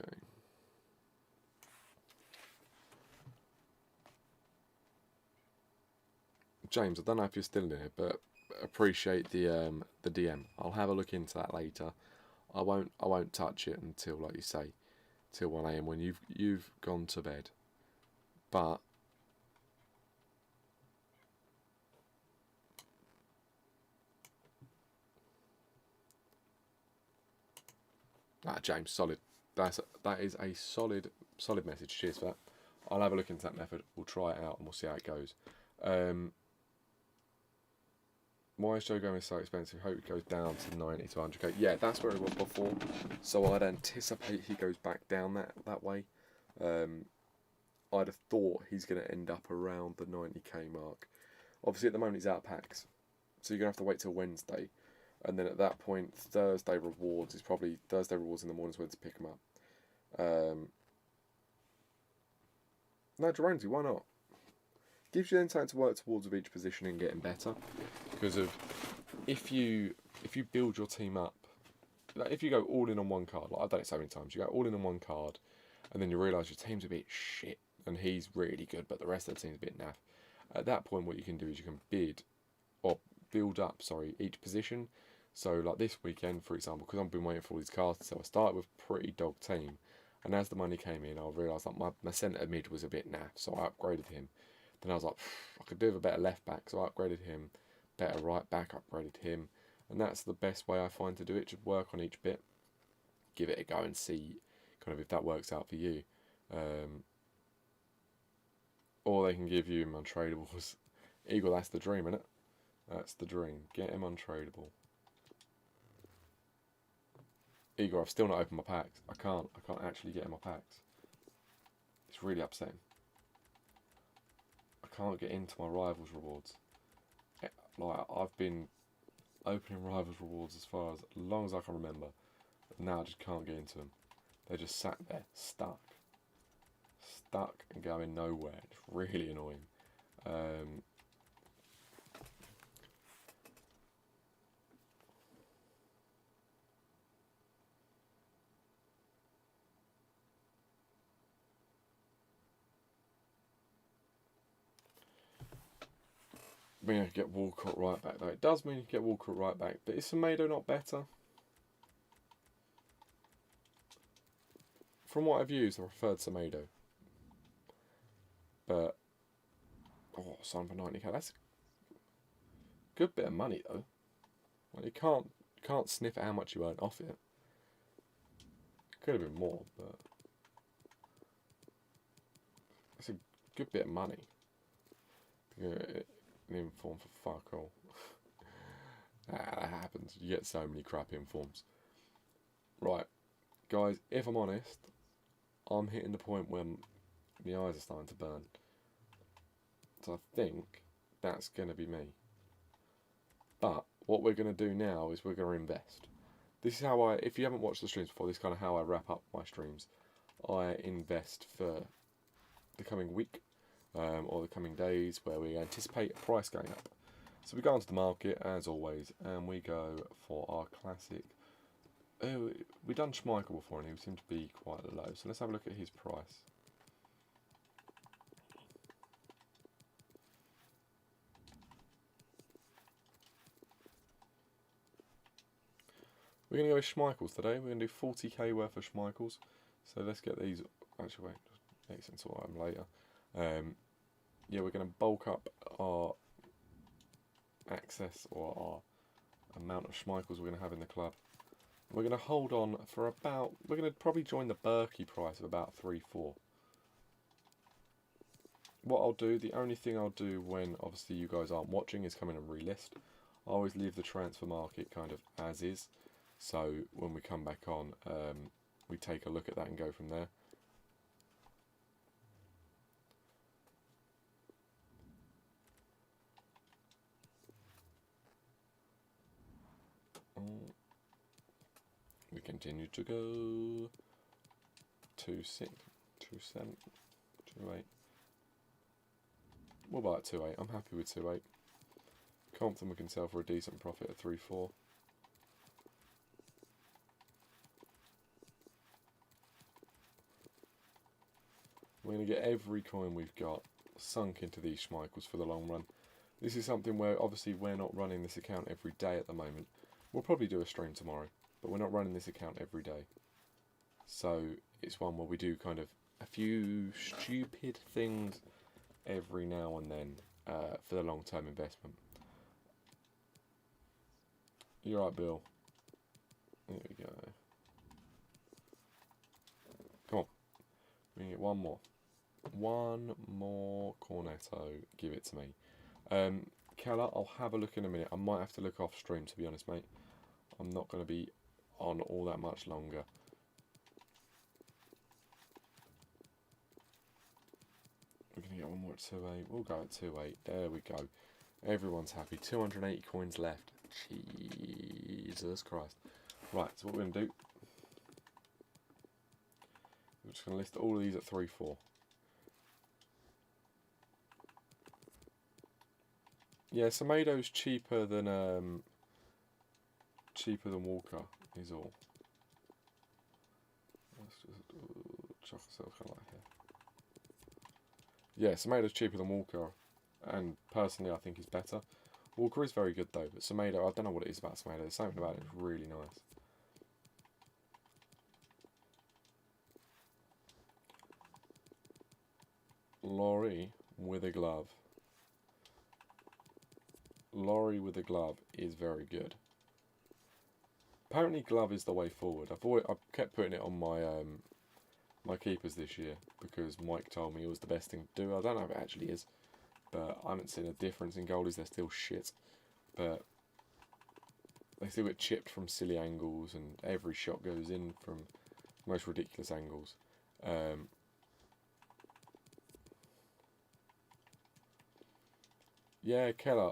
James, I don't know if you're still in here, but appreciate the DM. I'll have a look into that later. I won't touch it until, like you say, till 1 a.m. when you've gone to bed. But James, solid. That is a solid message. Cheers for that. I'll have a look into that method. We'll try it out and we'll see how it goes. Why is Joe Gomez so expensive? Hope it goes down to 90 to 100k. Yeah, that's where it was before. So I'd anticipate he goes back down that way. I'd have thought he's going to end up around the 90k mark. Obviously, at the moment he's out of packs, so you're going to have to wait till Wednesday. And then at that point, Thursday rewards in the mornings when to pick them up. No, Jonesy, why not? Gives you then time to work towards with each position and getting better. Because of if you build your team up, like if you go all in on one card, like I've done it so many times, you go all in on one card, and then you realise your team's a bit shit, and he's really good, but the rest of the team's a bit naff. At that point, what you can do is you can build up each position. So like this weekend, for example, because I've been waiting for all these cards, so I started with a pretty dog team, and as the money came in, I realised that my centre mid was a bit naff, so I upgraded him. Then I was like, I could do with a better left back, so I upgraded him. Better right back, upgraded him, and that's the best way I find to do it. Just work on each bit, give it a go, and see kind of if that works out for you. Or they can give you him untradables. Eagle, that's the dream, isn't it? That's the dream. Get him untradeable. Igor, I've still not opened my packs. I can't actually get in my packs. It's really upsetting. I can't get into my Rivals rewards. Like, I've been opening Rivals rewards as long as I can remember. But now I just can't get into them. They're just sat there, stuck and going nowhere. It's really annoying. Mean I get Walcott right back though. It does mean you get Walcott right back, but is Semedo not better? From what I've used, I preferred Semedo. But sign for 90k. That's a good bit of money though. Well, you can't sniff at how much you earn off it. Could have been more, but it's a good bit of money. An inform for fuck all. That happens. You get so many crap informs. Right, guys, if I'm honest, I'm hitting the point where my eyes are starting to burn. So I think that's going to be me. But what we're going to do now is we're going to invest. This is how if you haven't watched the streams before, this is kind of how I wrap up my streams. I invest for the coming week. Or the coming days where we anticipate a price going up. So we go onto the market as always and we go for our classic. We've done Schmeichel before and he seemed to be quite low. So let's have a look at his price. We're going to go with Schmeichels today. We're going to do 40k worth of Schmeichels. So let's get these. Actually, wait, makes sense to what I'm later. Yeah, we're going to bulk up our access or our amount of Schmeichels we're going to have in the club. We're going to hold on for about, we're going to probably join the Berkey price of about 3-4. What I'll do, the only thing I'll do when obviously you guys aren't watching is come in and relist. I always leave the transfer market kind of as is. So when we come back on, we take a look at that and go from there. We continue to go 2-6, 2-7, 2-8. We'll buy at 2-8. I'm happy with 2-8. Confident we can sell for a decent profit at 3-4. We're going to get every coin we've got sunk into these Schmeichels for the long run. This is something where obviously we're not running this account every day at the moment. We'll probably do a stream tomorrow, but we're not running this account every day. So it's one where we do kind of a few stupid things every now and then for the long-term investment. You're right, Bill. There we go. Come on. We can get one more. One more Cornetto. Give it to me. Keller, I'll have a look in a minute. I might have to look off stream, to be honest, mate. I'm not going to be on all that much longer. We're going to get one more at 2.8. We'll go at 2.8. There we go. Everyone's happy. 280 coins left. Jesus Christ. Right, so what we're going to do, we're just going to list all of these at 3-4. Yeah, Semedo's cheaper than Walker, is all. Let's just chuck ourselves kind of like here. Yeah, Semedo's cheaper than Walker, and personally I think he's better. Walker is very good though, but Semedo, I don't know what it is about Semedo. There's something about it that's really nice. Laurie with a glove. Laurie with a glove is very good. Apparently glove is the way forward. I've kept putting it on my my keepers this year because Mike told me it was the best thing to do. I don't know if it actually is, but I haven't seen a difference in goalies. They're still shit, but they still get chipped from silly angles, and every shot goes in from most ridiculous angles. Yeah, Keller.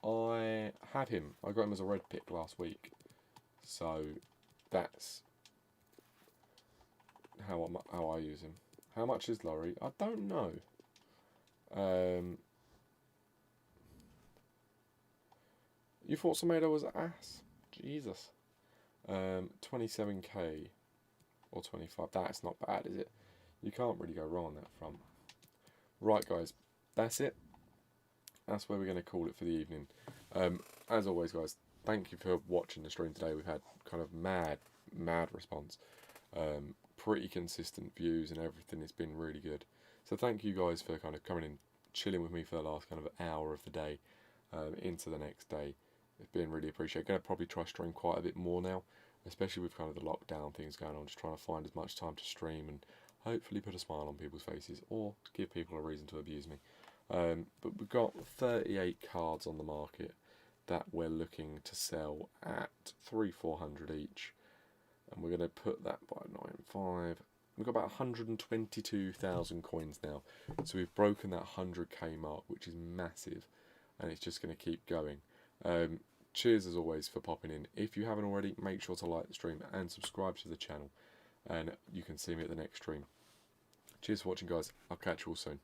I had him. I got him as a red pick last week, so that's how I use him. How much is Laurie? I don't know. You thought Semedo was ass? Jesus. 27k or 25. That's not bad, is it? You can't really go wrong on that front. Right, guys. That's it. That's where we're going to call it for the evening. As always, guys, thank you for watching the stream today. We've had kind of mad response. Pretty consistent views and everything. It's been really good. So thank you guys for kind of coming in, chilling with me for the last kind of hour of the day into the next day. It's been really appreciated. Going to probably try stream quite a bit more now, especially with kind of the lockdown things going on. Just trying to find as much time to stream and hopefully put a smile on people's faces or give people a reason to abuse me. But we've got 38 cards on the market that we're looking to sell at 300-400 each, and we're going to put that by 9.5. We've got about 122,000 coins now, so we've broken that 100k mark, which is massive, and it's just going to keep going. Cheers as always for popping in. If you haven't already, make sure to like the stream and subscribe to the channel, and you can see me at the next stream. Cheers for watching, guys. I'll catch you all soon.